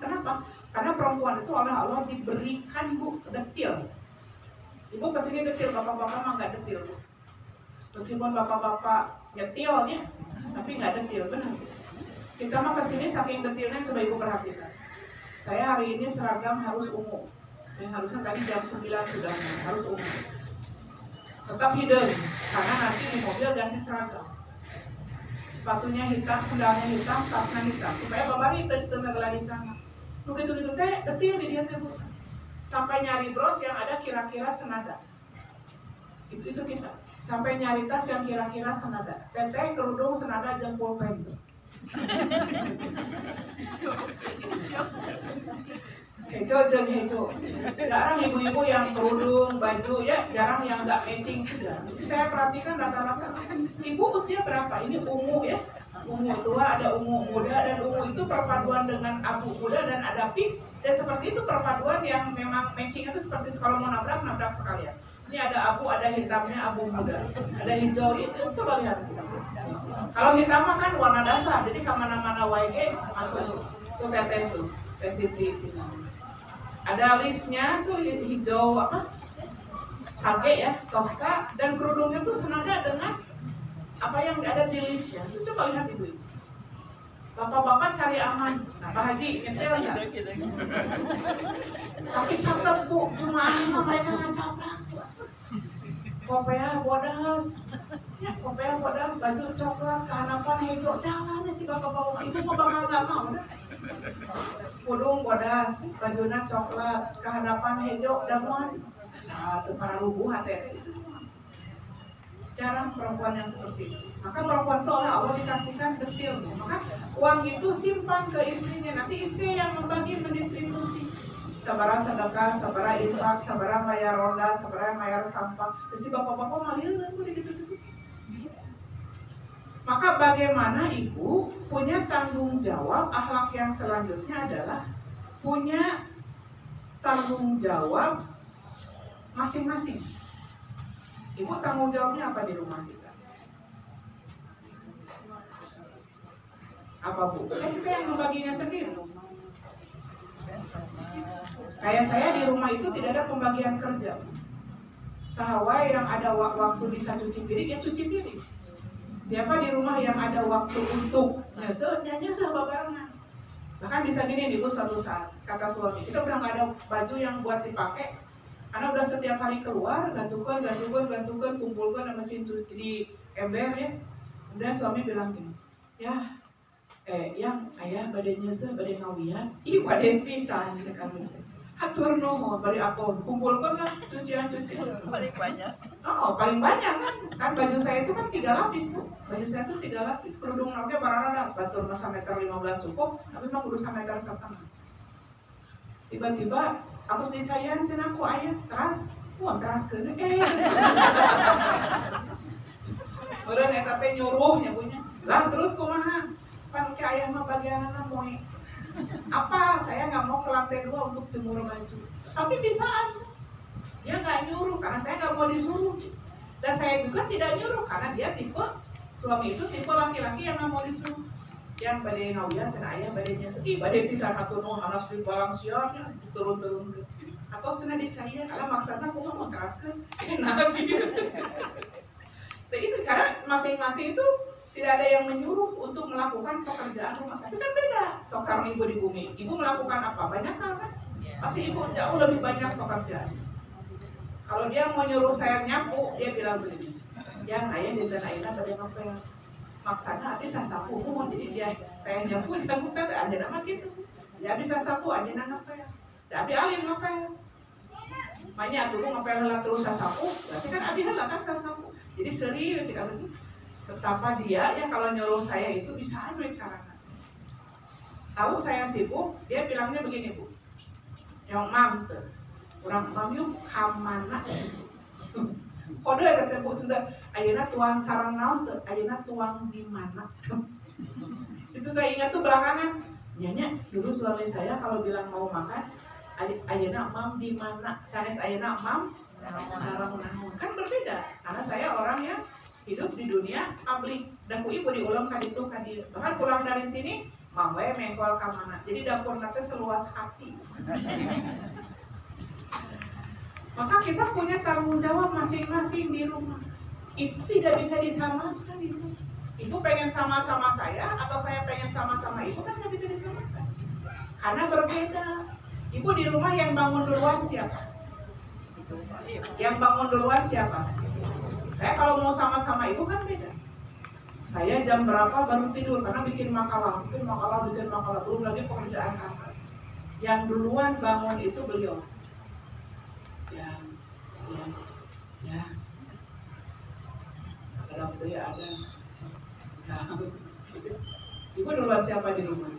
Kenapa? Karena perempuan itu oleh Allah diberikan Bu detil. Ibu kesini detil, bapak-bapak mah nggak detil Bu. Meskipun bapak-bapak nyetilnya, tapi nggak detil, benar. Kita mah kesini saking detilnya, coba ibu perhatikan. Saya hari ini seragam harus ungu. Yang harusnya tadi jam 9 sudah harus ungu. Tetap hidung, karena nanti di mobil ganti seragam. Sepatunya hitam, sendalnya hitam, tasnya hitam, supaya babari itu segala dicana. Begitu teh detil di dia teh Bu. Sampai nyari bros yang ada kira-kira senada. Itu kita. Sampai nyari tas yang kira-kira senada. Teteh kerudung senada jempol pendek. Hejo. Jarang ibu-ibu yang kerudung, baju ya, jarang yang nggak matching juga. Saya perhatikan rata-rata. Ibu usia berapa? Ini ungu ya. Ungu tua, ada ungu muda, dan ungu itu perpaduan dengan abu muda dan ada pink. Dan seperti itu perpaduan yang memang matching itu seperti itu. Kalau mau nabrak sekalian. Ini ada abu, ada hitamnya abu muda, ada hijau itu. Coba lihat. Kalau hitam kan warna dasar, jadi kemana-mana YG masuk. Itu teteh itu, spesifik. Ada listnya tuh hijau sage ya, toska, dan kerudungnya tuh senada dengan apa yang ada di listnya. Itu coba lihat ibu. Bapak-bapak cari aman. Nah Pak Haji, nyetel nggak? Tapi catat Bu, cuma mereka nggak caprak. Kopea bodas, baju coklat, kehanapan hijau, jalan sih bapak-bapak. Ibu mau bakal nggak mau dah. Kudung bodas, bajunya coklat, kehadapan hijau, dan muat satu para rubuh hati. Jarang perempuan yang seperti itu. Maka perempuan itu oleh Allah dikasihkan detil. Maka uang itu simpan ke istrinya. Nanti istri yang membagi mendistribusi. Sabara sedekah, sabara infak, sabara bayar ronda, sabara bayar sampah. Si bapak-bapak malah gitu. Maka bagaimana ibu punya tanggung jawab, akhlak yang selanjutnya adalah punya tanggung jawab masing-masing. Ibu tanggung jawabnya apa di rumah kita? Apa Bu? Kita yang membaginya sendiri. Kayak saya di rumah itu tidak ada pembagian kerja. Sahawai yang ada waktu bisa cuci piring, ya cuci piring. Siapa di rumah yang ada waktu untuk nyanyi barengan. Bahkan bisa gini nih Bu, suatu saat kata suami, kita udah nggak ada baju yang buat dipakai, karena udah setiap hari keluar, gantungan, kumpulkan sama mesin cuci di ember ya. Kemudian suami bilang gini, ya, yang ayah badannya badai ngawian, badai pisan kami. Atur nuhun bari akon, kumpulkan lah cucian. Paling banyak. Oh, paling banyak kan baju saya itu kan 3 lapis kan. Baju saya itu 3 lapis. Kerudung nanti barang-barang batur masa meter 15 cukup, tapi mah kudu meter setengah. Tiba-tiba aku dicayan cenah ku ayah teras, teras kene Meureun eta teh nyuruh nya punya. Lah terus kumaha? Pan ke ayah mah bagianna moe. Apa? Saya nggak mau ke lantai 2 untuk jemur baju. Tapi bisaan. Dia nggak nyuruh karena saya nggak mau disuruh. Dan saya juga tidak nyuruh karena dia tipe suami itu tipe laki-laki yang nggak mau disuruh. Yang badai ngawian cenah ayah badainya sedih, badai pisan atuh nu hanas di balang siarnya turun-turun. atau sudah dicari kalau maksudnya aku mau teraskan enak gitu. Nah itu karena masing-masing itu tidak ada yang menyuruh untuk melakukan pekerjaan rumah, tapi kan beda. Sekarang ibu di bumi, ibu melakukan apa? Banyak hal kan? Pasti ibu jauh lebih banyak pekerjaan. Kalau dia mau nyuruh saya nyapu, dia bilang begini, yang ayah di tanah ini pada ngepel. Maksana habis saya sapu, mau jadi dia saya nyapu di tengah ada nama gitu. Dia bisa sapu, ada nama ngepel. Tapi alin ngepel. Banyak tuh ngepel lah terus saya sapu, berarti kan abi lah kan saya sapu. Jadi serius jika begitu. Betapa dia ya kalau nyuruh saya itu bisa anu caranya. Tahu saya sibuk, dia bilangnya begini bu, yang mam tuh, orang mam yuk kamana, kode kata bu sudah, ayana tuang sarang naon tuh, ayana tuang di mana, itu saya ingat tuh belakangan, nyanyi dulu suami saya kalau bilang mau makan, ayana mam di mana, sanes ayana mam sarang naon, kan berbeda, karena saya orang yang hidup di dunia publik dan ibu diulang kan itu kan bahkan pulang dari sini mangwe mengkol kamana jadi dapur nanti seluas hati. Maka kita punya tanggung jawab masing-masing di rumah, itu tidak bisa disamakan. Ibu pengen sama-sama saya atau saya pengen sama-sama ibu kan nggak bisa disamakan karena berbeda. Ibu di rumah yang bangun duluan siapa? Yang bangun duluan siapa? Saya kalau mau sama-sama ibu kan beda. Saya jam berapa baru tidur karena bikin makalah, belum lagi pekerjaan kantor. Yang duluan bangun itu beliau. Ya. Sekarang beliau ada. Ya. Ibu duluan siapa di rumah?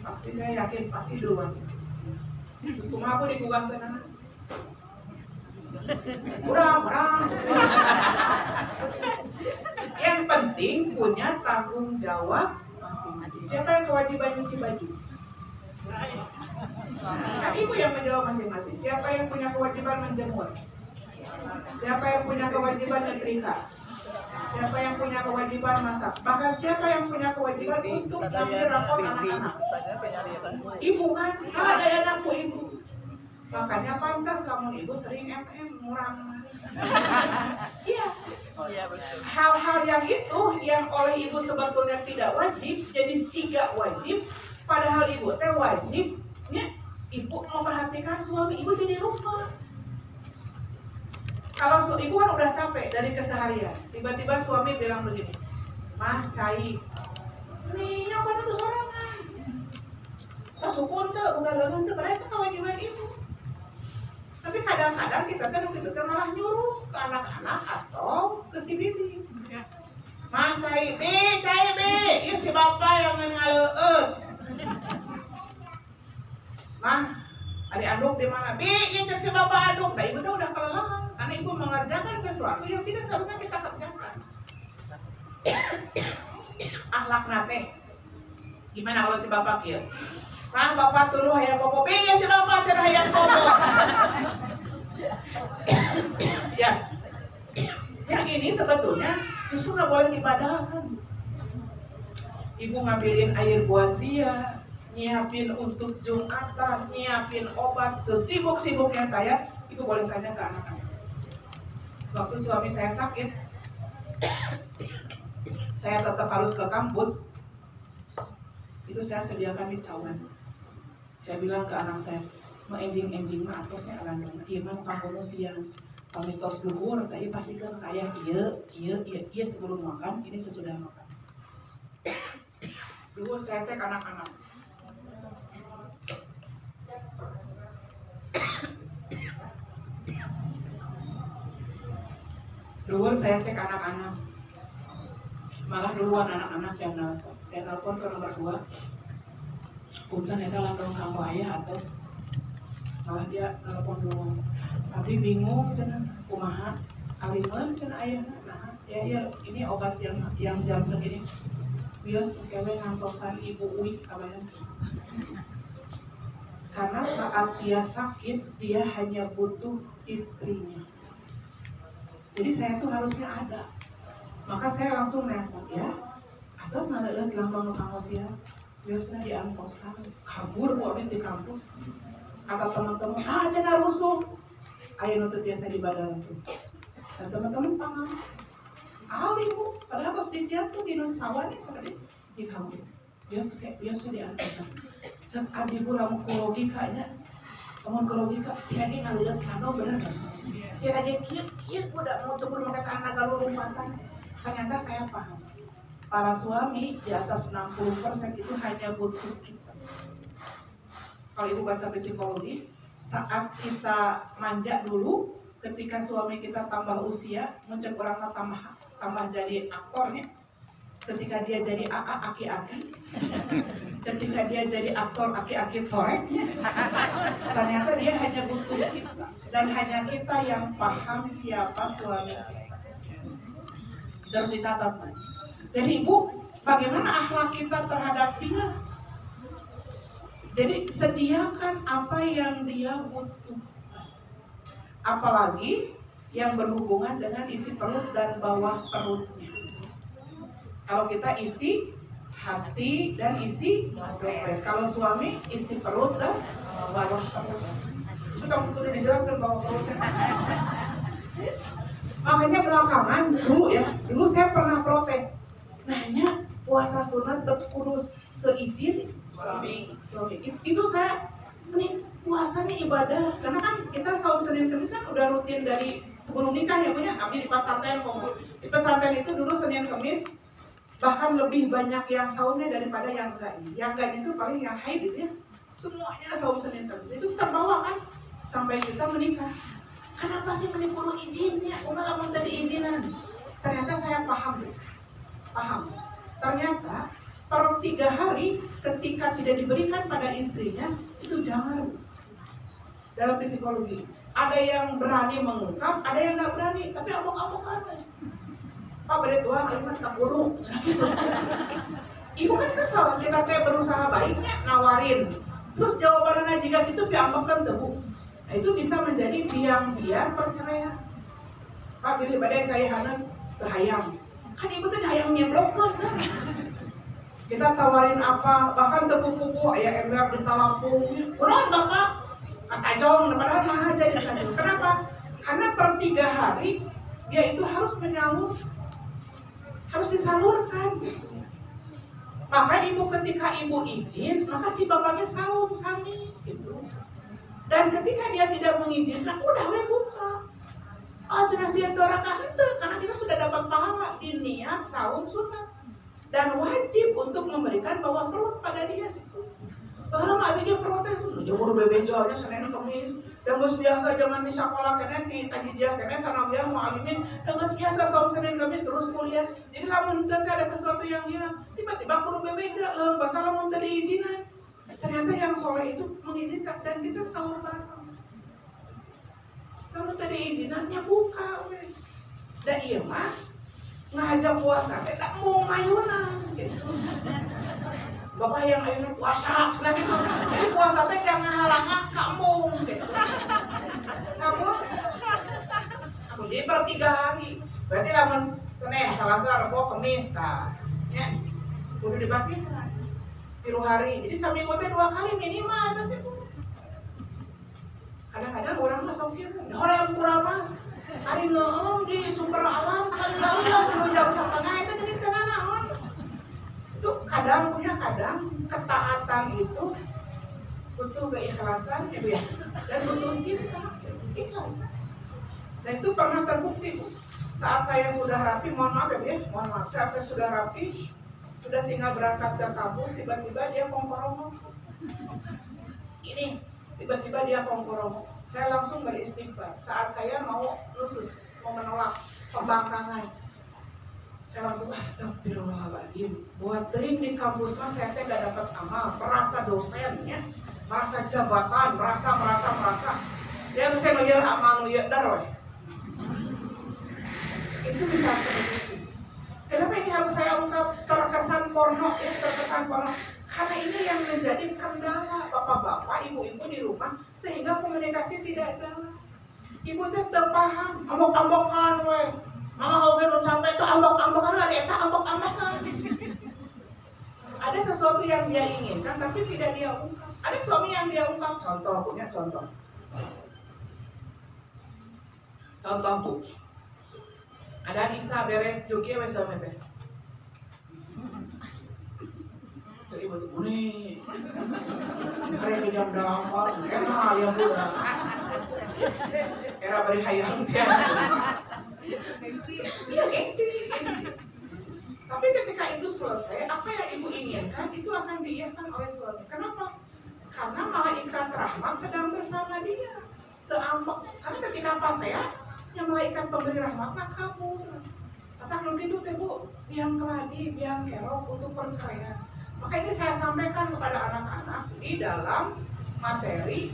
Pasti saya yakin pasti duluan. Terus kumaha aku dikugang tenan. Kurang. Yang penting punya tanggung jawab masing-masing. Siapa yang kewajiban nyuci baju? Nah, ibu yang menjawab masing-masing. Siapa yang punya kewajiban menjemur? Siapa yang punya kewajiban nyetrika? Siapa yang punya kewajiban masak? Bahkan siapa yang punya kewajiban untuk ngambil rapor anak-anak? Ibu kan? Ada anakku ibu. Makanya pantas kamu ibu sering ngurang. Iya. Hal-hal yang itu yang oleh ibu sebetulnya tidak wajib jadi siga wajib, padahal ibu teh wajibnya ibu memperhatikan suami ibu jadi lupa. Kalau ibu kan udah capek dari keseharian, tiba-tiba suami bilang begini, mah cai, nih yang kata tuh sorangan, sukun tuh bukan lengan tuh, berarti kewajiban ibu. Tapi kadang-kadang kita kan begitu malah nyuruh ke anak-anak atau ke si bibi. Mah cai be, ya si bapak yang ngaleut. Mah, adik aduk di mana? Bi, ya cek si bapak aduk. Nah, ibu tuh udah kelelahan karena ibu mengerjakan sesuatu yang tidak seharusnya kita kerjakan. Akhlak nate. Gimana kalau si bapak ya? Nah, bapak tuluh hayang bobo. Bi, ya si bapak cenah hayang bobo. Ya. Yang ini sebetulnya justru nggak boleh dibadalkan. Ibu ngambilin air buat dia, nyiapin untuk Jumatan, nyiapin obat, sesibuk-sibuknya saya, ibu boleh tanya ke anak-anak. Waktu suami saya sakit, saya tetap harus ke kampus, itu saya sediakan di cawan. Saya bilang ke anak saya, mau enjing mah atosnya alandana, iya mah kamu siang, kami tos duhur, tadi pastikan kayak iya sebelum makan, ini sesudah makan. Dulu saya cek anak-anak. Malah duluan anak-anak yang nelpon. Saya nelpon ke nomor 2. Punten eta langsung kamu ayah atas. Malah dia nelpon duluan. Tapi bingung cenah kumaha alimeun cenah ayahna. Nah, ya ini obat yang jam segini. Bios kewe ngantosan ibu Uwi kabayan. Karena saat dia sakit, dia hanya butuh istrinya. Jadi saya tuh harusnya ada. Maka saya langsung nelpon ya. Atas naleueun lambang nu kangos ya. biasanya di antosan kabur buat di kampus. Kata teman-teman, jangan rusuh. Ayo nutut biasa di badan itu. Dan teman-teman pangan. Ali bu, padahal pas disiap tuh di nuncawan nih sekali di kampus. Biasa di antosan. Cek abdi bu lamu logikanya, teman ke logika, dia ini ngaliat kano bener kan? Dia lagi kieu udah mau tukur maka anak galuh lompatan. Ternyata saya paham. Para suami di atas 60% itu hanya butuh kita. Kalau ibu baca psikologi, saat kita manja dulu, ketika suami kita tambah usia, mencek orang tambah jadi aktornya. Ketika dia jadi AA aki-aki, ketika dia jadi aktor aki-aki torek, ternyata dia hanya butuh kita dan hanya kita yang paham siapa suami kita. Harus dicatat. Jadi ibu, bagaimana akhlak kita terhadap dia? Jadi sediakan apa yang dia butuh. Apalagi yang berhubungan dengan isi perut dan bawah perutnya. Kalau kita isi hati dan isi dompet. Kalau suami isi perut dan bawah perut. Itu kamu sudah dijelaskan bawah perutnya. Makanya belakangan dulu saya pernah protes. Nanya puasa sunat kudu seizin suami. Itu saya puasanya ibadah. Karena kan kita saum Senin Kamis kan udah rutin dari sebelum nikah ya punya. Abdi di pesantren di pesantren itu dulu Senin Kamis bahkan lebih banyak yang saumnya daripada yang enggak. Yang enggak itu paling yang haid gitu ya. Semuanya saum Senin Kamis. Itu terbawa kan sampai kita menikah. Kenapa sih menikah izinnya? Udah lama tadi izinan. Ternyata saya paham. Ternyata per 3 hari ketika tidak diberikan pada istrinya itu jangan. Dalam psikologi ada yang berani mengungkap, ada yang nggak berani. Tapi amok-amokan. Pak beri tua kalimat tak buruk. Ibu kan kesal kita kayak berusaha baiknya nawarin. Terus jawabannya jika gitu diambakkan tebu. Nah, itu bisa menjadi biang-biang perceraian. Pak pilih badai saya hanan hayang. Kan ibu tadi hayangnya blokon kan. Kita tawarin apa, bahkan tepu-tepu ayah ember di talampung. Udah bapak, kata jong, padahal mah aja. Kenapa? Karena per 3 hari dia itu harus menyalur, harus disalurkan. Maka ibu ketika ibu izin, maka si bapaknya saum sami gitu. Dan ketika dia tidak mengizinkan, udah buka. Jelas siap dorakah itu, karena kita sudah dapat pahala di niat saum sunat dan wajib untuk memberikan bawah perut pada dia. Kalau nggak bikin protes, jemur bebejonya Senin Kamis, dan gus biasa zaman di sekolah kena di tajijah kena sanawiyah mualimin, dan gus biasa saum Senin Kamis terus kuliah. Jadi lamun tadi ada sesuatu yang hilang, tiba-tiba kudu bebeja, bahasa lamun tadi izinan. Ternyata yang soleh itu mengizinkan dan kita sahur bareng. Kamu tadi izinannya buka, dan iya mah ngajak puasa, tidak mau mayunan gitu. Bapak yang ayunan puasa, sudah gitu. Jadi puasa teh jangan halangan kamu gitu. Kamu jadi per 3 hari. Berarti lamun Senin, Selasa, Rabu, Kamis, ya, udah dibasihkan. 3 hari, jadi seminggu teh 2 kali minimal. Tapi kadang-kadang orang masuk gitu, orang kurang mas, hari ngeom di sumber alam, sambil dulu jam 1:30 itu jadi kenaan. Itu kadang ketaatan itu butuh keikhlasan ya, dan butuh cinta, ikhlas. Dan itu pernah terbukti saat saya sudah rapi, mohon maaf, saat saya sudah rapi. Sudah tinggal berangkat ke kampus, tiba-tiba dia kongkorong. Ini, tiba-tiba dia kongkorong. Saya langsung beristighfar. Saat saya mau lusus, mau menolak pembangkangan, saya langsung astagfirullahaladzim. Buat tering di kampus mas saya gak dapat amal, merasa dosennya, merasa jabatan, merasa. Ya saya ngeliat amal ya daroy. Itu bisa seperti itu. Kenapa ini harus saya ungkap terkesan porno? Karena ini yang menjadi kendala bapak-bapak, ibu-ibu di rumah, sehingga komunikasi tidak jalan. Ibu tetap paham, ambok-ambokan, mama oke lu sampai itu ambok-ambokan, hari itu ambok-ambokan. Ada sesuatu sesuatu yang dia inginkan tapi tidak dia ungkap. Ada suami yang dia ungkap. Punya contoh. Contoh Bu. Ada Nisa beres joki we suami teh. Jadi betul muni. Hari jam 8, era ya Bu. Era beri hayang dia. Iya, gengsi. Tapi ketika itu selesai, apa yang ibu inginkan itu akan diiyakan oleh suami. Kenapa? Karena malaikat rahmat sedang bersama dia. Teampok. Karena ketika pas saya, yang malaikat pemberi rahmat nak kabur. Maka kalau gitu teh Bu, biang keladi, biang kerok untuk perceraian. Maka ini saya sampaikan kepada anak-anak di dalam materi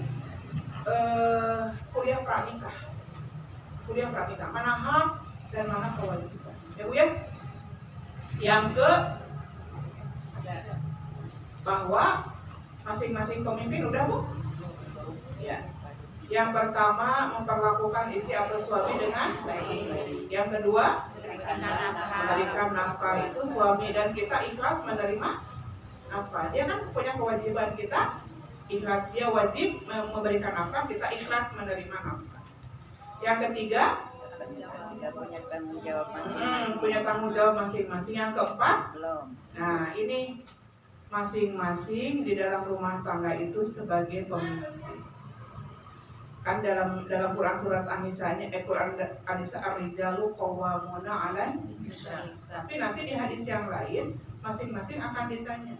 kuliah pranikah. Kuliah pranikah, mana hak dan mana kewajiban. Ya Bu ya. Yang ke bahwa masing-masing pemimpin udah Bu? Ya. Yang pertama memperlakukan istri atau suami dengan baik. Yang kedua memberikan nafkah itu suami dan kita ikhlas menerima nafkah. Dia kan punya kewajiban, kita ikhlas, dia wajib memberikan nafkah, kita ikhlas menerima nafkah. Yang ketiga punya tanggung jawab masing-masing. Punya tanggung jawab masing-masing. Yang keempat, nah ini masing-masing di dalam rumah tangga itu sebagai pemimpin. Kan dalam Quran surat An-Nisa-nya Quran An-Nisa ar-rijalu qawwamuna 'alan nisa. Tapi nanti di hadis yang lain masing-masing akan ditanya.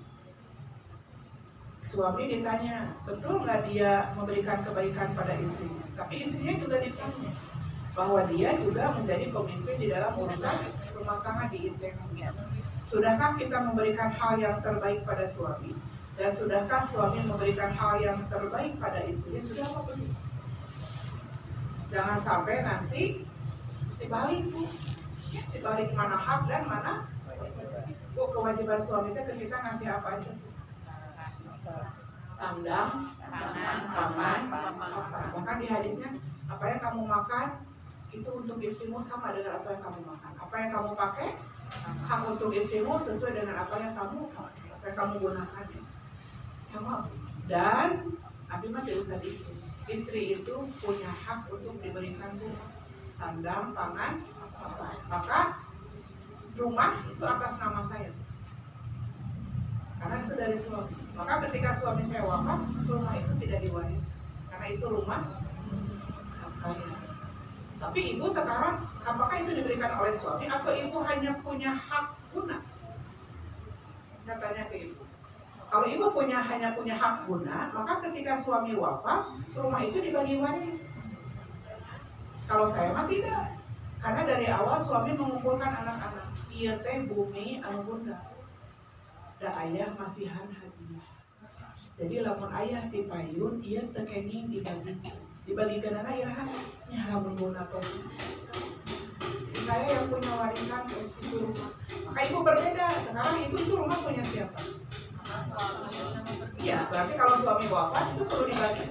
Suami ditanya, betul nggak dia memberikan kebaikan pada istrinya? Tapi istrinya juga ditanya bahwa dia juga menjadi pemimpin di dalam urusan rumah tangga di internal. Sudahkah kita memberikan hal yang terbaik pada suami? Dan sudahkah suami memberikan hal yang terbaik pada istri? Sudah apa belum? Jangan sampai nanti dibalik Bu. Dibalik mana hak dan mana Bu, kewajiban suami itu kita ngasih apa aja? Sandang, paman, bahkan di hadisnya apa yang kamu makan itu untuk istrimu sama dengan apa yang kamu makan. Apa yang kamu pakai hak untuk istrimu sesuai dengan apa yang kamu gunakan. Sama. Dan Abi mah tidak usah dihitung. Istri itu punya hak untuk diberikan rumah, sandang, pangan, maka rumah itu atas nama saya. Karena itu dari suami. Maka ketika suami saya wafat, rumah itu tidak diwariskan. Karena itu rumah hak saya. Tapi ibu sekarang, apakah itu diberikan oleh suami atau ibu hanya punya hak guna? Saya tanya ke ibu. Kalau ibu hanya punya hak guna, maka ketika suami wafat, rumah itu dibagi waris. Kalau saya mah tidak. Karena dari awal suami mengumpulkan anak-anak. Ieu teh bumi anu bunda. Da ayah masihan hadiah. Jadi lamun ayah dipayun, ieu teu kenging dibagi. Dibagikan anak iraha nya lamun bunda tos. Saya yang punya warisan itu rumah. Maka ibu berbeda. Sekarang ibu itu rumah punya siapa? Iya, berarti kalau suami wafat itu perlu dibagi.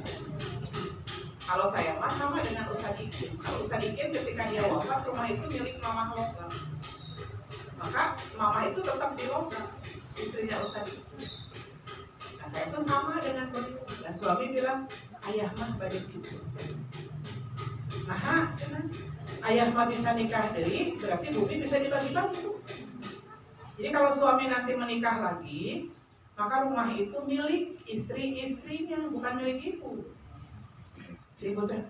Kalau saya mah sama dengan Usadikin. Kalau Usadikin ketika dia wafat, rumah itu milik mama lokal. Maka mama itu tetap di lokal, istrinya Usadikin. Nah, saya itu sama dengan beliau. Dan suami bilang, ayah mah balik gitu. Nah, ayah mah bisa nikah deui, berarti bumi bisa dibagi-bagi tuh. Jadi kalau suami nanti menikah lagi, maka rumah itu milik istri-istrinya, bukan milik ibu. Si ibu teh,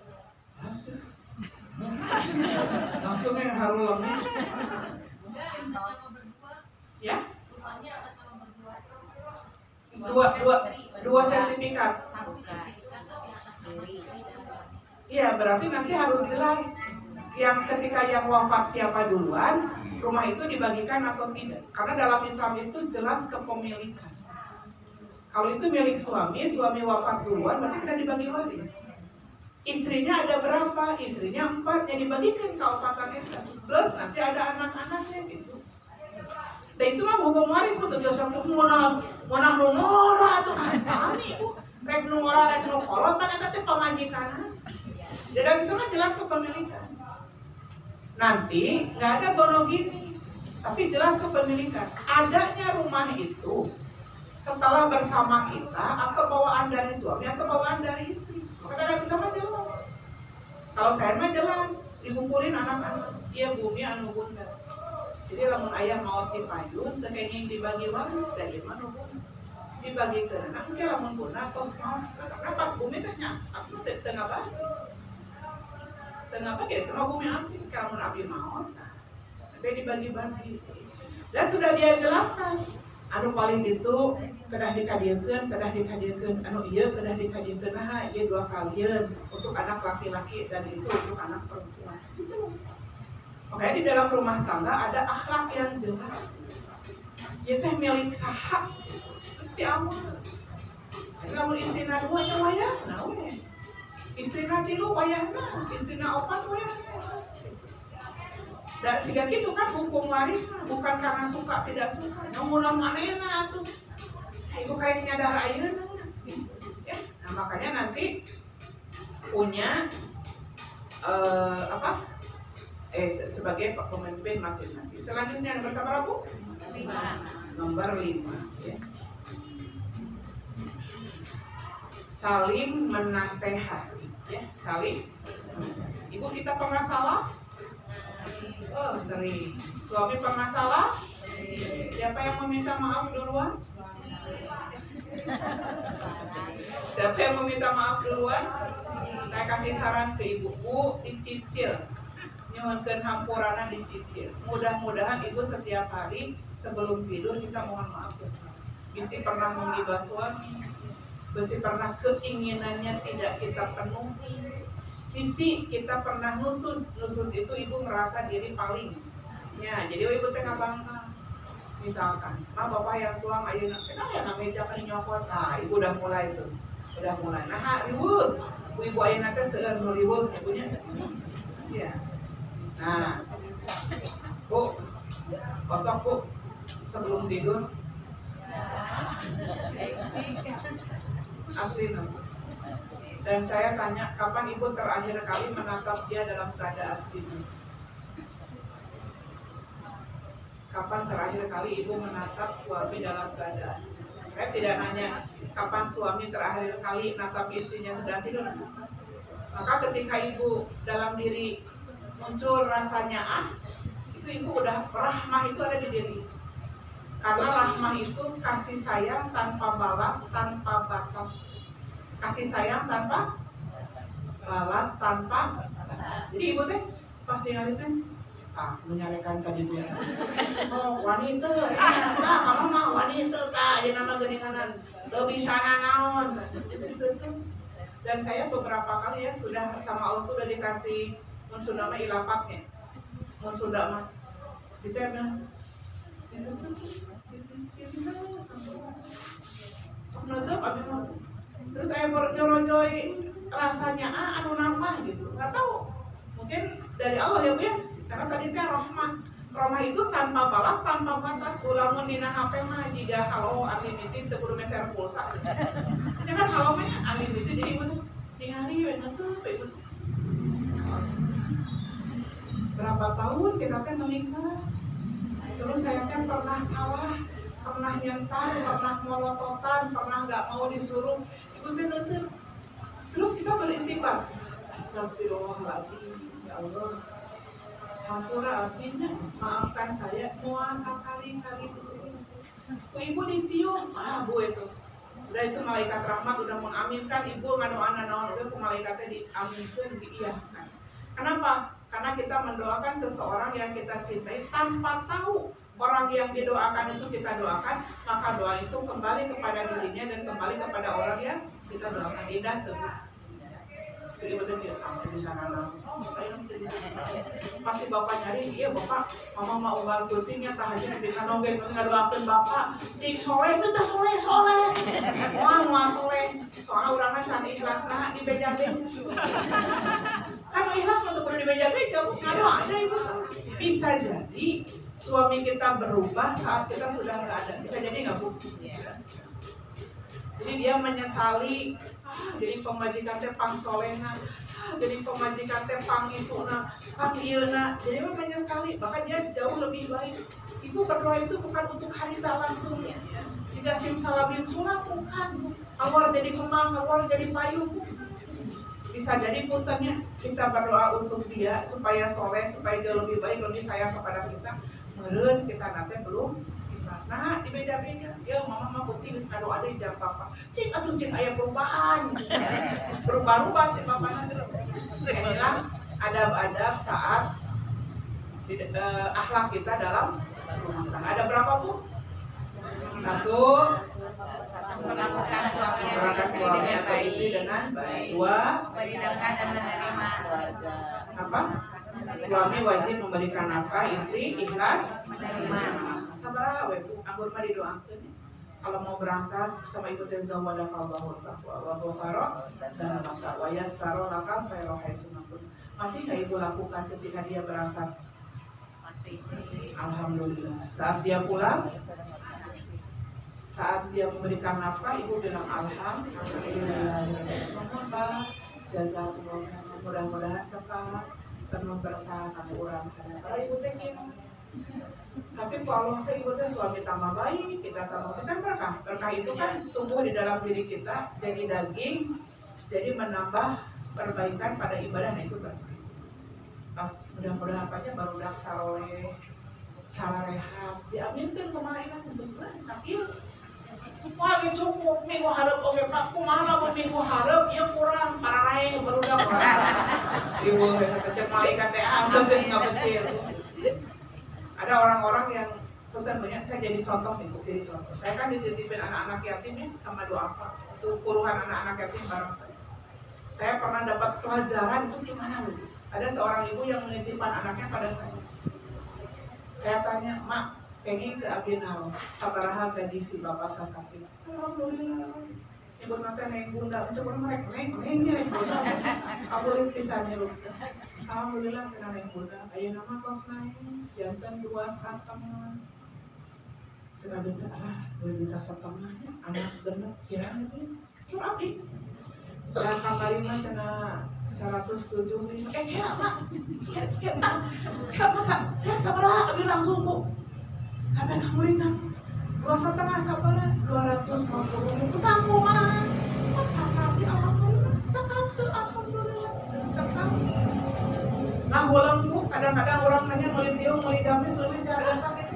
langsung yang haru lemah. Ya? Dua sertifikat. Iya, berarti nanti harus jelas yang ketika yang wafat siapa duluan, rumah itu dibagikan atau tidak. Karena dalam Islam itu jelas kepemilikan. Kalau itu milik suami wafat duluan, berarti tidak dibagi waris. Istrinya ada berapa? Istrinya 4, yang dibagikan keopatan itu. Plus nanti ada anak-anaknya gitu. Dan itu mah hukum waris, betul sampai monah nungora tuh kan sami bu. Rek nungora, rek nukolot, kan itu pemajikan. Dan dalam Islam jelas kepemilikan. Nanti nggak ada gono gini, tapi jelas kepemilikan. Adanya rumah itu setelah bersama kita atau bawaan dari suami atau bawaan dari istri. Maka ada bisa mah jelas. Kalau saya mah jelas, dikumpulin anak-anak, dia bumi anu bunda. Jadi lamun ayah mau dipayun, tekenging dibagi waris dari mana bunda. Dibagi ke anak, mungkin lamun bunda tos mau. Karena pas bumi tanya, aku tengah bagi. Tengah bagi, tengah bumi api, kalau api mau, tapi dibagi-bagi. Dan sudah dia jelaskan, anu paling itu kedah dikadieukeun, anu ieu kedah dikadieukeun, nah ieu 2 kalian untuk anak laki-laki dan itu untuk anak perempuan. Makanya di dalam rumah tangga ada akhlak yang jelas. Ieu teh milik saha? Ti amal. Lamun istrina 2 nya wayahna we. Istrina 3 wayahna, istrina 4 wayahna. Dan sehingga gitu kan hukum waris bukan karena suka tidak suka, namun manehna atuh. Ibu karek nyadar ayeuna. Ya, nah makanya nanti punya sebagai pemimpin masing-masing. Selanjutnya nomor berapa Bu? 5. Nomor 5 ya. Saling menasehati ya, saling menasehati. Ibu kita pernah salah? Oh, sering. Suami pernah salah? Siapa yang meminta maaf duluan? Siapa yang meminta maaf duluan? Saya kasih saran ke ibuku, dicicil. Nyuhunkeun hampurana dicicil. Mudah-mudahan ibu setiap hari sebelum tidur kita mohon maaf ke suami. Bisi pernah menggibah suami. Bisi pernah keinginannya tidak kita penuhi. Sisi kita pernah nusus itu ibu merasa diri paling ya, jadi ibu tengah bangga misalkan, bapak yang tuang ayeuna kenapa ya ngameja kan nyokot, nah ibu udah mulai nah ibu ayeuna teh seueur nu riweuh ibunya ya. Nah Bu, kosong Bu sebelum tidur asli no. Dan saya tanya, kapan ibu terakhir kali menatap dia dalam keadaan tidur? Kapan terakhir kali ibu menatap suami dalam keadaan? Saya tidak nanya, kapan suami terakhir kali menatap istrinya sedang tidur? Maka ketika ibu dalam diri muncul rasanya itu ibu udah, rahmah itu ada di diri. Karena rahmah itu kasih sayang tanpa balas, tanpa batas. Kasih sayang tanpa balas, tanpa batas. Jadi ibu teh pas dialihkan menyalakan tadi dia. Oh wanita, kamu mah wanita kak, jadi nama geninganan, lo bisa naon. Dan saya beberapa kali ya sudah sama Allah tuh udah dikasih munsunda mah ilapatnya, munsunda mah bisa bilang. Sok nutup abis mau. Terus saya berjorojoy rasanya anu nambah gitu, nggak tahu, mungkin dari Allah ya Bu ya, karena tadi teh rahmah itu tanpa balas, tanpa batas. Ulamun dina HP mah jika halo unlimited teu kudu meser pulsa. Ini kan halo mah unlimited jadi ibu ningali we neutup ibu. Berapa tahun kita kan menikah, terus saya kan pernah salah, pernah nyentar, pernah molototan, pernah nggak mau disuruh. Terus kita beristighfar, astagfirullahaladzim, ya Allah, hampura apinya, maafkan saya, muasa kali-kali dulu. Ibu dicium, Bu itu, udah itu malaikat rahmat udah mengaminkan ibu ngadoan itu malaikatnya diaminkan, diiyakan. Kenapa? Karena kita mendoakan seseorang yang kita cintai tanpa tahu. Orang yang didoakan itu kita doakan, maka doa itu kembali kepada dirinya dan kembali kepada orang yang kita doakan. Indah tuh. Jadi betul dia di sana pasti bapak nyari, iya bapak, mama mau ubar kultingnya tahajud di kanogeng ngadoakeun bapak. Cik soleh teh soleh. Moal soleh. Soalnya urangna can ikhlasna di beja-beja. Kan ikhlas untuk kudu di beja-beja, ngadoa aja ibu. Bisa jadi suami kita berubah saat kita sudah nggak ada. Bisa jadi nggak Bu? Jadi dia menyesali, jadi pemajikan teh pang solena, jadi pemajikan teh pang ituna, pang ieuna. Jadi dia menyesali, bahkan dia jauh lebih baik. Ibu berdoa itu bukan untuk harita langsung, jika simsalabim sulap bukan. Awal jadi kembang, awal jadi payung. Bisa jadi puntennya kita berdoa untuk dia supaya soleh, supaya jauh lebih baik, lebih sayang kepada kita. Meureun kita nanti belum ikhlas. Nah, di beda-beda. Ya, mama mah putih geus ngadoa deui jam papa. Cing atuh cing aya perubahan. Berubah-ubah sih papa nanti. Inilah adab-adab saat akhlak kita dalam rumah tangga. Ada berapa, Bu? 1, Melakukan suami atau istri dengan baik. 2, mendengarkan dan menerima keluarga. apa? Suami wajib memberikan nafkah, istri ikhlas menerima. Sabaraha we Bu, anggur mah didoakeun. Kalau mau berangkat sama ibu teh zawada qalbahul taqwa wa ghafara dan maka wa yassara laka fa sunatun. Masih enggak ibu lakukan ketika dia berangkat? Masih. Alhamdulillah. Saat dia pulang, saat dia memberikan nafkah, ibu bilang alhamdulillah. Mengapa jazakumullah, mudah-mudahan cepat penuh berkah kanggo urang sana. Kalau ibu teh kieu. Tapi kalau Allah ibu teh suami tambah baik, kita tambah kan berkah. Berkah itu kan tumbuh di dalam diri kita jadi daging, jadi menambah perbaikan pada ibadah, itu berkah. Pas mudah-mudahan apanya baru dak saroleh, cara rehab, diaminkeun kumaha untuk sakit. Wah, cukup minggu harap oke Pak, kumaha mun minggu harap ieu kurang pararae barudak. Ibu kecek malaikat teh geus ngabecil. Ada orang-orang yang bukan banyak, saya jadi contoh nih, jadi contoh. Saya kan dititipin anak-anak yatim ya, sama doa apa? Itu puluhan anak-anak yatim bareng saya. Saya pernah dapat pelajaran itu gimana loh. Ada seorang ibu yang menitipkan anaknya pada saya. Saya tanya, Mak, kayaknya ke abdi naon sabaraha gaji si bapak sasasi. Alhamdulillah. Ibu nanti naik bunda, coba mereka naik bunda. Aku pisannya lu. Alhamdulillah cenah naik bunda. Ayeuna mah kos naik jantan 2,5. Cenah benda 2,5 anak bener kirang itu. Sur abdi. Dan kamari mah cenah 175. Kira Mak. Kira masa saya sabaraha abdi langsung Bu. Sampai kamu ringan 2,5 sabar 250 sanggup mah sasasi alhamdulillah cakap tuh alhamdulillah cakap. Nah ulang Bu, kadang-kadang orang nanya mau ditiu mau didamis lebih dari sakit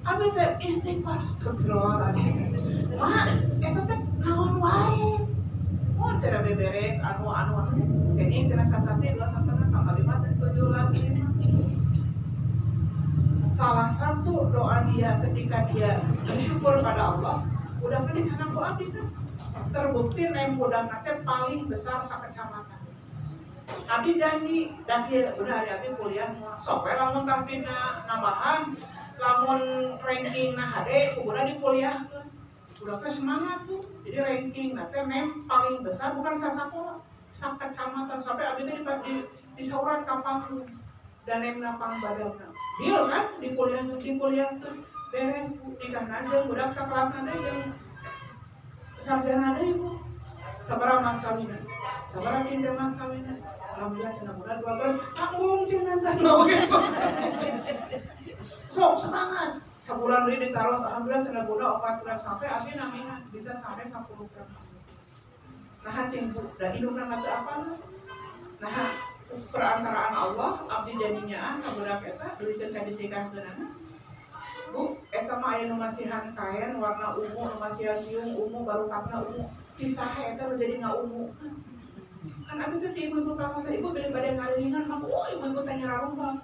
abi teh istighfar astagfirullahaladzim mak eta teh naon wae mau cara beberes anu kayaknya cara sasasi 2,5 tambah 5 teh 17,5. Salah satu doa dia ketika dia bersyukur pada Allah, udah kan di sana ku abdi kan terbukti nem budak teh paling besar sakecamatan. Abdi janji, dan dia udah hari abdi kuliah sok we lamun tahbina nambahan, lamun ranking nah hade kumaha di kuliah. Udah ke semangat tuh. Jadi ranking teh nem paling besar bukan sasapola, sakecamatan sampai abdi teh di sauran kapangun. Dan yang napang badana dia kan di kuliah tuh beres nikah nanti budak sekelas nanti yang sarjana ada ibu sabaraha mas kawinan sabaraha cinta mas kawinan alhamdulillah cenah budak 12 tanggung cinta sok semangat sebulan ini ditaruh alhamdulillah cenah budak 4 gram sampai abdi namina bisa sampai 10 gram nah cing bu dan hidupna mata apa nah perantaraan Allah abdi jadinya budak eta duikeun ka ditikahkeunana Bu eta mah aya nu masihan kain warna ungu nu masihan hiung ungu baru katna ungu kisah eta jadi ngaungu kan abdi teh ibu-ibu kamu ibu beli bade ngariringan mah ibu-ibu teh nyararung mah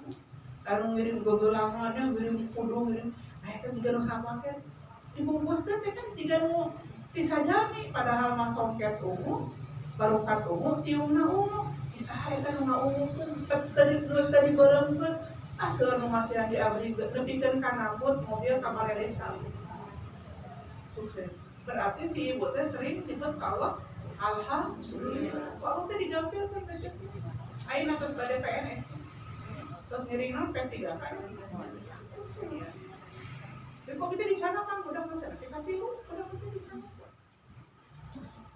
anu ngirim gogolangannya ngirim kudu ngirim nah eta juga nu sapakeun dibungkuskeun teh kan jiga nu tisajami padahal mah songket ungu barukat ungu tiungna ungu isaha eta nu ngaungukeun tadi barengkeun aseur nu masihan diabdi nepikeun ka nabut mobil kamarere salih sukses berarti si ibu teh sering nyebut ka Allah alhamdulillah Allah teh digampilkeun rezeki ayeuna geus bade PNS terus ngiringna P3 kan di kopi teh dicanakan budak mah teh kita tilu budak teh dicanakan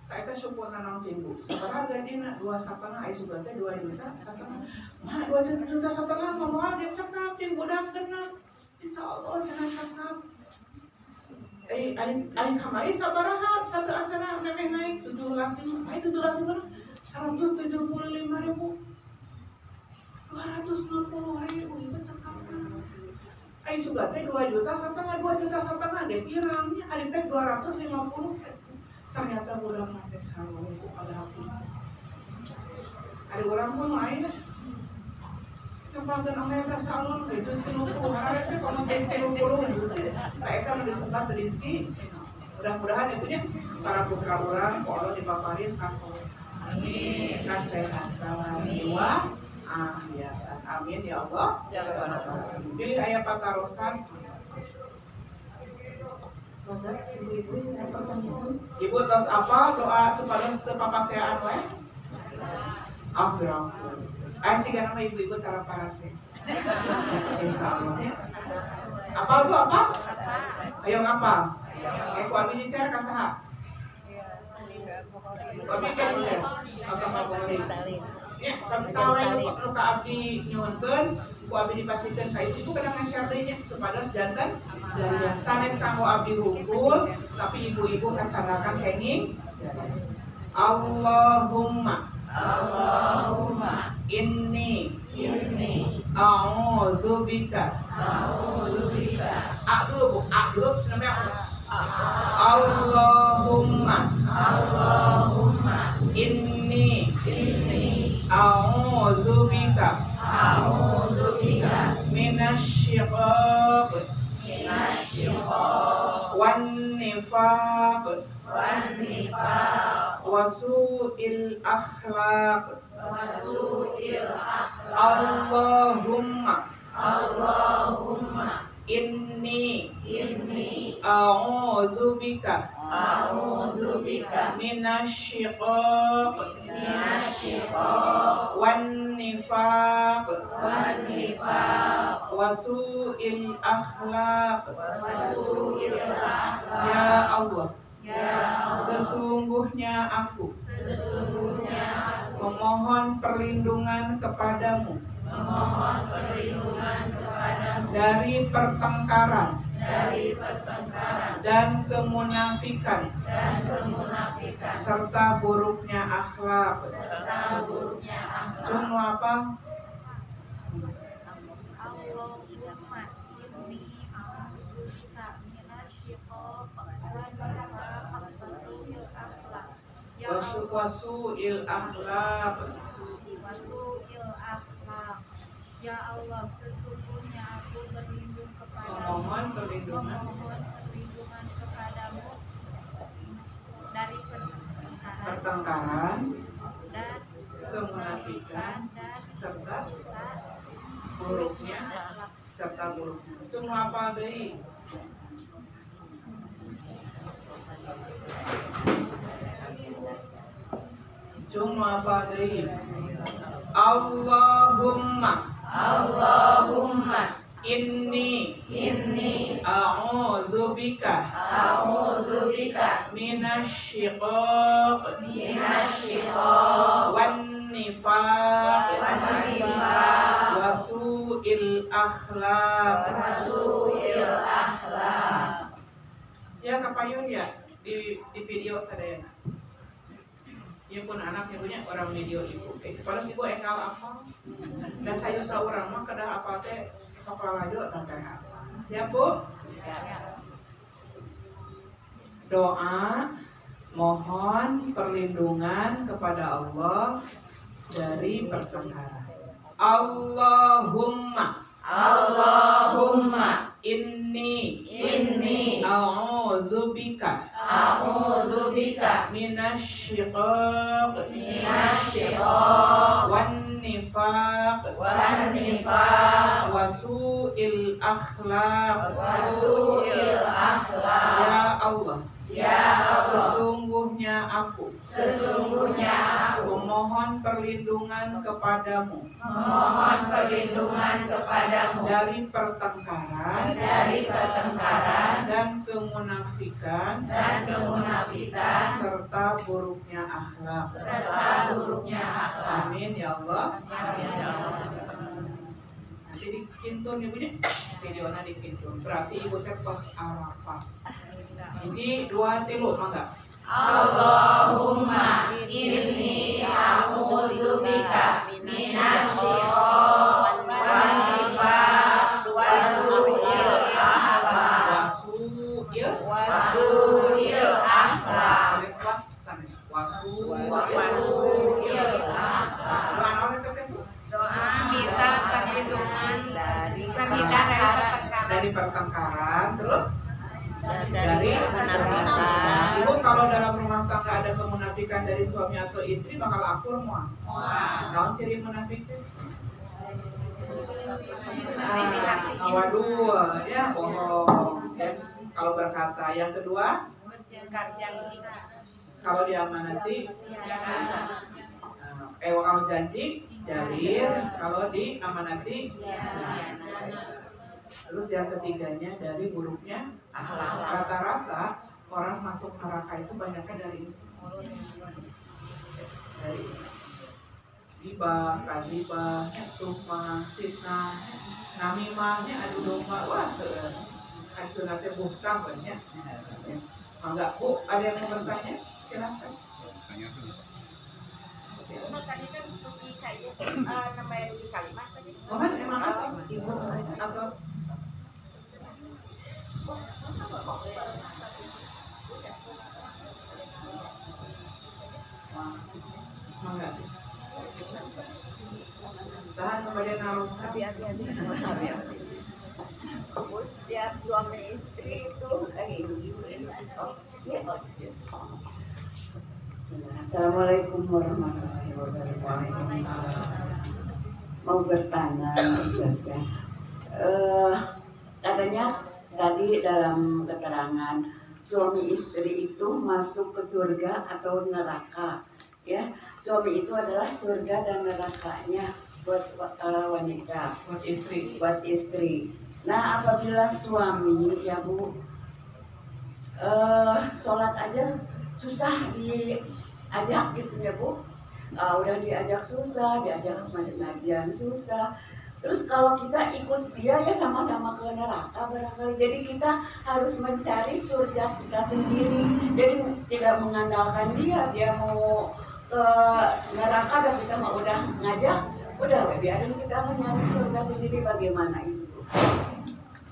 kita syukur nanam cimbu, sabaraha gajina 2,5 ai sugan teh 2 juta satengah. Mah 2 juta satengah mah moal dia cekap cimbu dak genep. Insyaallah cenah cekap. Aing kamari sabaraha satu acara memeh naik 17.500. 175.000. 260.000 ibu cakapan. Aing sudah teh 2,5 juta ge pirangnya ari pek 250. Ternyata budak mate sarua ibu pada hati. Ada orang pun lain. Tempatkan Amerika salon gitu 30 hari sih kalau 30 gitu sih. Mereka disebat rezeki. Mudah-mudahan ya punya para putra orang kalau dipaparin Amin. kesehatan jiwa. Ya, amin ya Allah. Pilih ayat pakarosan. Ibu tos apa doa supaya papasean we? Ampun. Anjing nama ibu-ibu tara parase. Insyaallah. Apa bu apa? Ayo ngapa? Ku abi di share ka saha? Abi kan share. Atau apa boleh? Ya, sampai nu ka abdi nyuhunkeun, ku abdi dipasikeun ka ibu kana nge-share deui nya supados janten jariah sanes kanggo abdi hungkul, tapi ibu-ibu kacanakan kenging. Allahumma inni a'udzubika namanya Allahumma inni a'udzubika minasyiqaq wan nifaq wasu'il akhlaq. Allahumma inni a'udzubika minasyiqaq wan nifaq wasu'il akhlaq. Ya Allah, sesungguhnya aku memohon perlindungan kepadamu dari pertengkaran dan kemunafikan serta buruknya akhlak. Cuma apa? Wasu'il akhlak. Ya Allah, sesungguhnya aku berlindung kepadamu, Memohon perlindungan kepadamu dari pertengkaran dan kemunafikan serta buruknya Cuma apa deui? Cuma apa deui? Allahumma inni a'udzubika minasyiqaq wan nifaq wasu'il akhlaq. Ya kapayun ya di video sadayana. Ieu pun anak ibunya orang video ibu. Sekolah ibu ekal apa? Da sayu saurang mah kada apa teh sok lalajo tangkar apa. Siap Bu? Doa mohon perlindungan kepada Allah dari pertengkaran. Allahumma inni a'udzubika minasyiqaq wan nifaq wasu'il akhlaq. Ya Allah, sesungguhnya aku memohon perlindungan kepadamu dari pertengkaran dan kemunafikan serta buruknya akhlak. Amin ya Allah. Nanti dikintun ibunya, videonya dikintun. Berarti ibu teh pos Arafah. Hiji, dua, tilu, mangga. Allahumma inni a'udzubika minas syaitonir rajim wa su'il akhlaq. Wasu'il akhlaq. Wasu'il akhlaq. Doa minta perlindungan terhindar Dari pertengkaran, terus dari kemunafikan. Ibu kalau dalam rumah tangga ada kemunafikan dari suami atau istri bakal akur mual. Naon ciri munafik teh? Waduh, ya bohong. Dan kalau berkata, yang kedua, Ingkar janji. kalau diamanati, kalau janji, jalir. Kalau diamanati, terus yang ketiganya dari buruknya akhlak. Rata-rata orang masuk neraka itu banyaknya dari gibah, kadibah, tuhmah, fitnah, namimahnya adu domba, wah itu nanti bukan banyak. Enggak Bu, ada yang mau bertanya? Silakan. Tadi kan Ruki kayaknya namanya Ruki kalimat tadi. Oh kan emang atas, atas. Mangga. Sahan kemudian harus Setiap suami istri itu Assalamualaikum warahmatullahi wabarakatuh. Mau bertanya, ya. Katanya tadi dalam keterangan suami istri itu masuk ke surga atau neraka, ya. Suami itu adalah surga dan nerakanya buat wanita, buat istri. Nah, apabila suami ya Bu, sholat aja susah diajak gitu ya Bu, udah diajak susah, diajak pengajian susah. Terus kalau kita ikut dia ya sama-sama ke neraka barangkali. Jadi kita harus mencari surga kita sendiri. Jadi tidak mengandalkan dia mau ke neraka dan kita mau udah ngajak, udah biarin kita mencari surga sendiri. Bagaimana itu?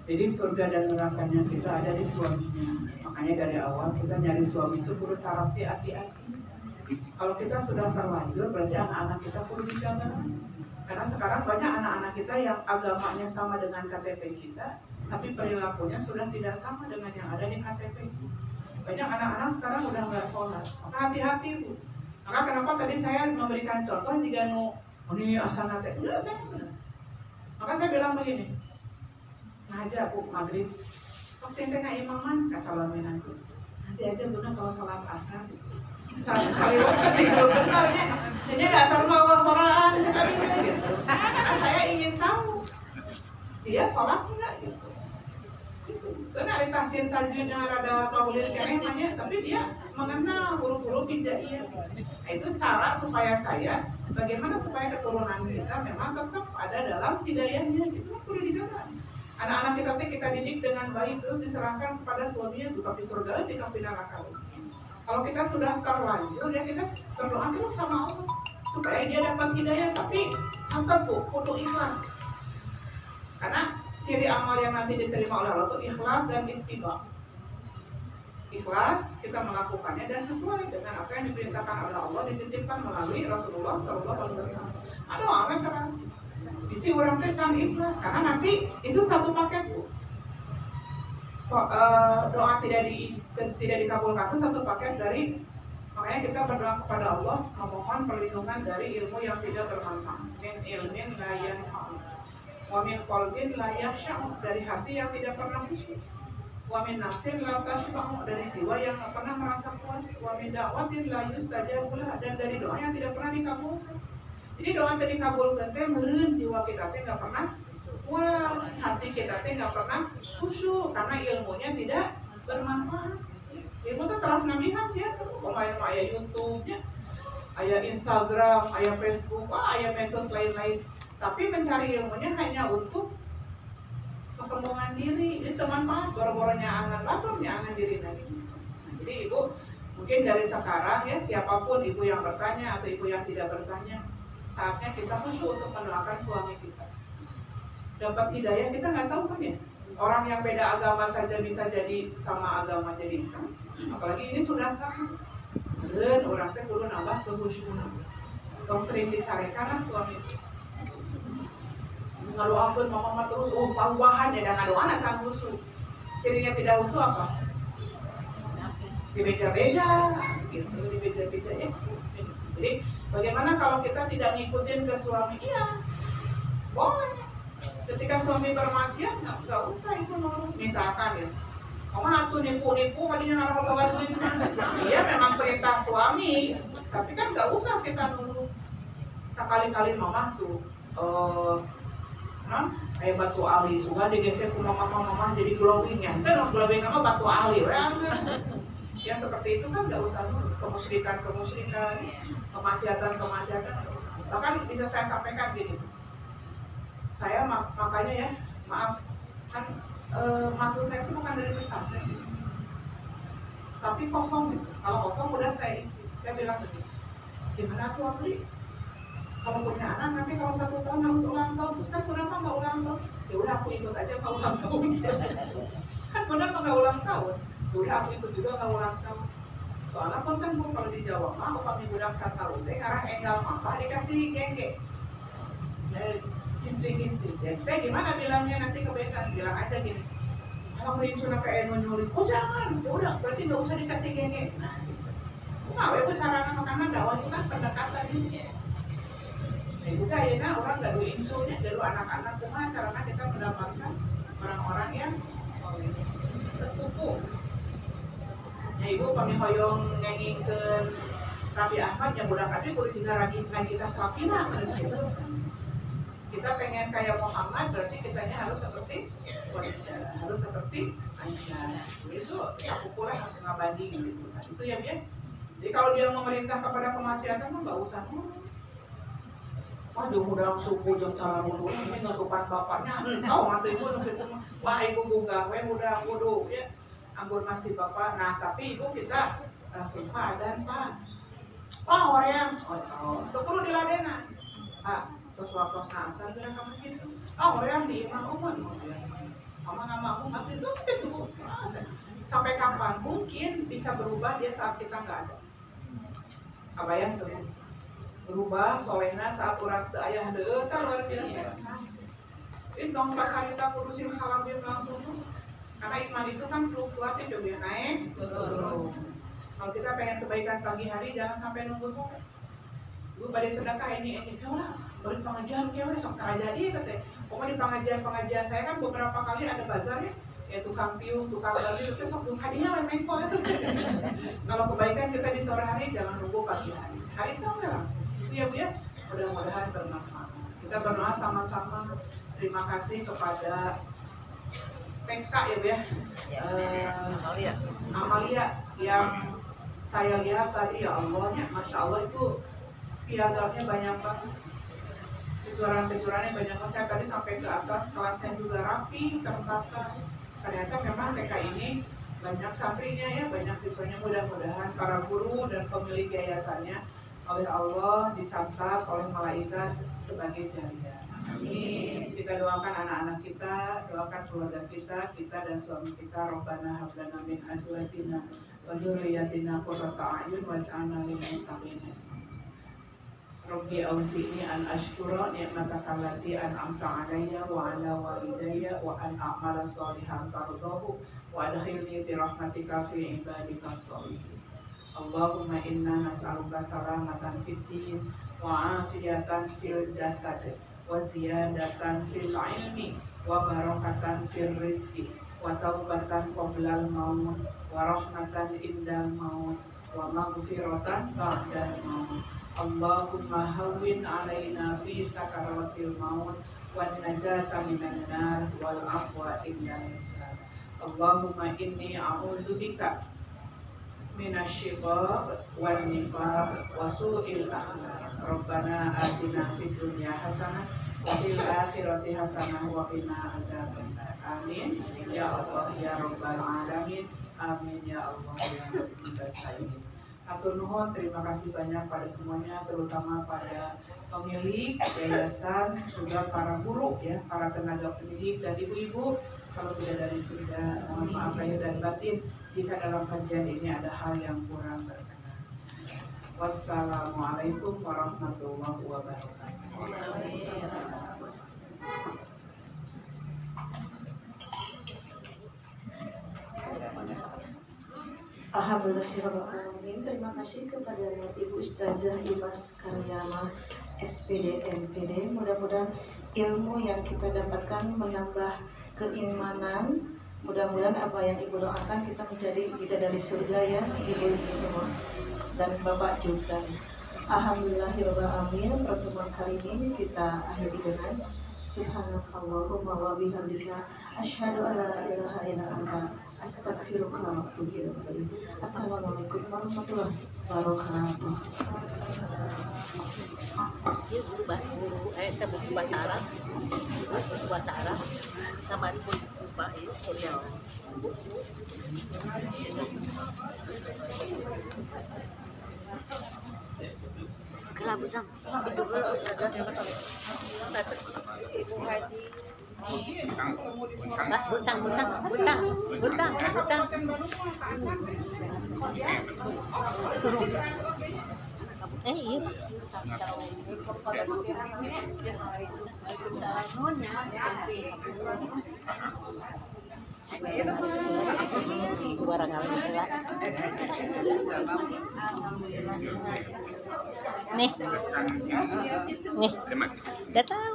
Jadi surga dan nerakanya kita ada di suaminya. Makanya dari awal kita nyari suami itu perlu tarafti hati-hati. Kalau kita sudah terlanjur, berarti anak-anak kita perlu dijaga. Karena sekarang banyak anak-anak kita yang agamanya sama dengan KTP kita, tapi perilakunya sudah tidak sama dengan yang ada di KTP. Banyak anak-anak sekarang udah nggak sholat. Maka hati-hati Bu. Maka kenapa tadi saya memberikan contoh jika ini asal nate enggak saya benar. Maka saya bilang begini. Aja Bu maghrib waktu yang tengah imaman kacalamin aku nanti aja Bunda kalau sholat asar saliwat kasih dulu benarnya jadi gak asal mau soran sekali gitu karena saya ingin tahu dia sholat enggak gitu karena ada tahsin tajwidnya ada maulid namanya tapi dia mengenal huruf-huruf hijaiyah. Nah, itu cara supaya saya bagaimana supaya keturunan kita memang tetap ada dalam hidayahnya gitu perlu dijaga. Anak-anak kita didik dengan baik terus diserahkan kepada suaminya juga di surga di neraka. Kalau kita sudah terlanjur ya kita berdoa terus sama Allah supaya dia dapat hidayah, tapi catat Bu, kudu ikhlas. Karena ciri amal yang nanti diterima oleh Allah itu ikhlas dan ittiba. Ikhlas kita melakukannya dan sesuai dengan apa yang diperintahkan oleh Allah dititipkan melalui Rasulullah SAW. Aduh, amin keras. Isi orang teh can ikhlas karena nanti itu satu paket Bu. Doa tidak dikabulkan itu satu paket dari makanya kita berdoa kepada Allah memohon perlindungan dari ilmu yang tidak bermanfaat. Min ilmin la yanfa'u wa min qalbin la yakhsha', dari hati yang tidak pernah khusyuk. Wa min nafsin la tashba'u, dari jiwa yang tak pernah merasa puas. Wa min da'watin la yustajabu lah, dan dari doa yang tidak pernah dikabulkan. Jadi doa tadi kabulkan teh meureun jiwa kita teh enggak pernah puas, hati kita teh enggak pernah khusyuk karena ilmunya tidak bermanfaat. Ilmu teh terus nabihan ya, pemain aya YouTube-nya, aya Instagram, aya Facebook, aya medsos lain-lain. Tapi mencari ilmunya hanya untuk kesombongan diri. Ini teman banget, boro-boronya angan baturnya angan diri lagi. Nah, jadi ibu mungkin dari sekarang ya, siapapun ibu yang bertanya atau ibu yang tidak bertanya, saatnya kita khusyuk untuk mendoakan suami kita. Dapat hidayah kita nggak tahu kan ya. Orang yang beda agama saja bisa jadi sama agama jadi Islam. Apalagi ini sudah sama. Dan orang teh kudu nambah kehusyukan. Tong sering dicarekan lah suami. Ngadoakeun mama terus paubahan ya dan ngadoan can husu. Cirinya tidak husu apa? Dibeja-beja gitu, dibeja-beja ya. Jadi bagaimana kalau kita tidak ngikutin ke suami? Iya. Boleh. Ketika suami bermaksiat nggak usah itu nurut. Misalkan ya, mama tuh nipu-nipu kadinya ngaruh bawa duit. Iya memang perintah suami, tapi kan nggak usah kita nurut. Sekali-kali mama tuh kayak batu ali, suka digeser ke mama jadi glowing ya. Kan glowing nama batu ali, ya seperti itu kan nggak usah nurut. Kemusyrikan, kemaksiatan nggak usah. Bahkan bisa saya sampaikan gini. Saya makanya ya, maaf kan mantu saya itu bukan dari pesantren, tapi kosong gitu. Kalau kosong udah saya isi. Saya bilang begini, gimana tuh Abri? Kalau punya anak nanti kalau 1 tahun harus ulang tahun, terus kan kenapa nggak ulang tahun? Ya udah aku ikut aja ke ulang tahun. Kan kenapa nggak ulang tahun? Ya udah aku ikut juga ke ulang tahun. Soalnya pun kan kalau di Jawa mah upami budak 1 tahun teh karena enggal mama dikasih gengge. Kincring. Dan saya gimana bilangnya nanti kebiasaan, bilang aja gini, kalau merincuna kayak nyulik, oh jangan, ya udah berarti nggak usah dikasih gengge. Nah, gitu. Nah, itu cara makanan dakwah itu kan pendekatan ini. Nah, juga ya, orang nggak duincunya, dulu anak-anak cuma caranya kita mendapatkan orang-orang yang sepupu. Ya ibu pamihoyong ngengingkeun Rabi Ahmad yang budak kami kudu juga lagi kita selapina gitu. Kita pengen kayak Muhammad, berarti kitanya harus seperti Khadijah, harus seperti Aisyah. Itu sepupu lah nggak banding gitu. Nah, itu ya dia. Jadi kalau dia memerintah kepada kemaksiatan mah nggak usah. Wah, udah suku jeung talamun ini ngatupan bapaknya. Tahu mantu ibu gitu. Wah, ibu bunga, we udah kudu ya. Anggur masih bapak. Nah, tapi ibu kita langsung padan, Pak. Wah, orang itu perlu diladenan. Pak, terus waktu asal kira kamu sini. Orang di imam umum. Mama nama aku mati itu. Sampai kapan mungkin bisa berubah dia saat kita nggak ada. Apa yang terjadi? Berubah solehna saat orang teu aya heudeut kan luar biasa. Intong pas harita kurusin salam dia langsung tuh. Karena iman itu kan fluktuatif juga naik turun. Kalau kita pengen kebaikan pagi hari jangan sampai nunggu sore. Lu pada sedekah ini lah, beri pengajian kieu sok terjadi teh. Pokoknya di pengajian saya kan beberapa kali ada bazar ya tukang piung, tukang bali itu sok hadiah main kok itu. Kalau kebaikan kita di sore hari jangan nunggu pagi hari. Hari itu enggak langsung. Ya Bu ya, mudah-mudahan bermanfaat. Kita berdoa sama-sama. Terima kasih kepada TK ya Bu ya, Amalia yang saya lihat tadi ya Allahnya, Masya Allah itu piagamnya banyak banget, kejuaraan-kejuaraannya banyak banget. Saya tadi sampai ke atas kelasnya juga rapi, tertata. Ternyata memang TK ini banyak santrinya ya, banyak siswanya. Mudah-mudahan para guru dan pemilik yayasannya oleh Allah dicatat oleh malaikat sebagai jariah. Amin. Kita doakan anak-anak kita, doakan keluarga kita dan suami kita. Rabbana hab lana min azwajina wa dzurriyyatina qurrata a'yun waj'alna lil muttaqina. Rabbi awzi'ni an ashkura ni'mataka allati an'amta 'alayya wa 'ala walidayya wa an a'mala shalihan tardahu wa adkhilni bi rahmatika fi ibadikas shalihin. Allahumma inna nas'aluka salamatan fid din wa afiyatan fil jasad wa ziyadatan fil ilmi wa barakatan fil rizqi wa taubatan qoblal maut wa rahmatan indal maut wa maghfiratan ba'dal maut. Allahumma hawwin alaina fi sakaratil maut wa najata minan nar wal afwa indal hisab. Allahumma inni a'udzubika minasyibab wal nifaq wa su'il akhlaq. Rabbana atina fid dunya hasanah wa fil akhirati hasanah wa qina azabannar. Amin ya Allah ya Rabbal Alamin. Amin ya Allah ya Rabbal Alamin. Atur nuhun, terima kasih banyak pada semuanya, terutama pada pemilik yayasan, juga para guru ya, para tenaga pendidik dan ibu-ibu. Kalau tidak dari surga, mohon maaf lahir dan batin jika dalam kajian ini ada hal yang kurang berkenan. Wassalamualaikum warahmatullahi wabarakatuh. Alhamdulillahirrahmanirrahim. Terima kasih kepada Ibu Ustazah Imas Karyama SPD MPD. Mudah-mudahan ilmu yang kita dapatkan menambah keimanan. Mudah-mudahan apa yang Ibu doakan kita menjadi bidadari surga ya Ibu semua dan Bapak juga. Alhamdulillahirrahmanirrahim. Pertemuan kali ini kita akhiri dengan Subhanakallahumma wa bihamdika asyhadu an la ilaha illa anta astaghfiruka wa atubu ilaik. Assalamualaikum warahmatullahi wabarakatuh. Dia guru bahasa Arab, buku bahasa Arab, sama buku itu kuliah. Kelabusan itu kalau sudah Ibu Haji butang suruh iya barang nih datang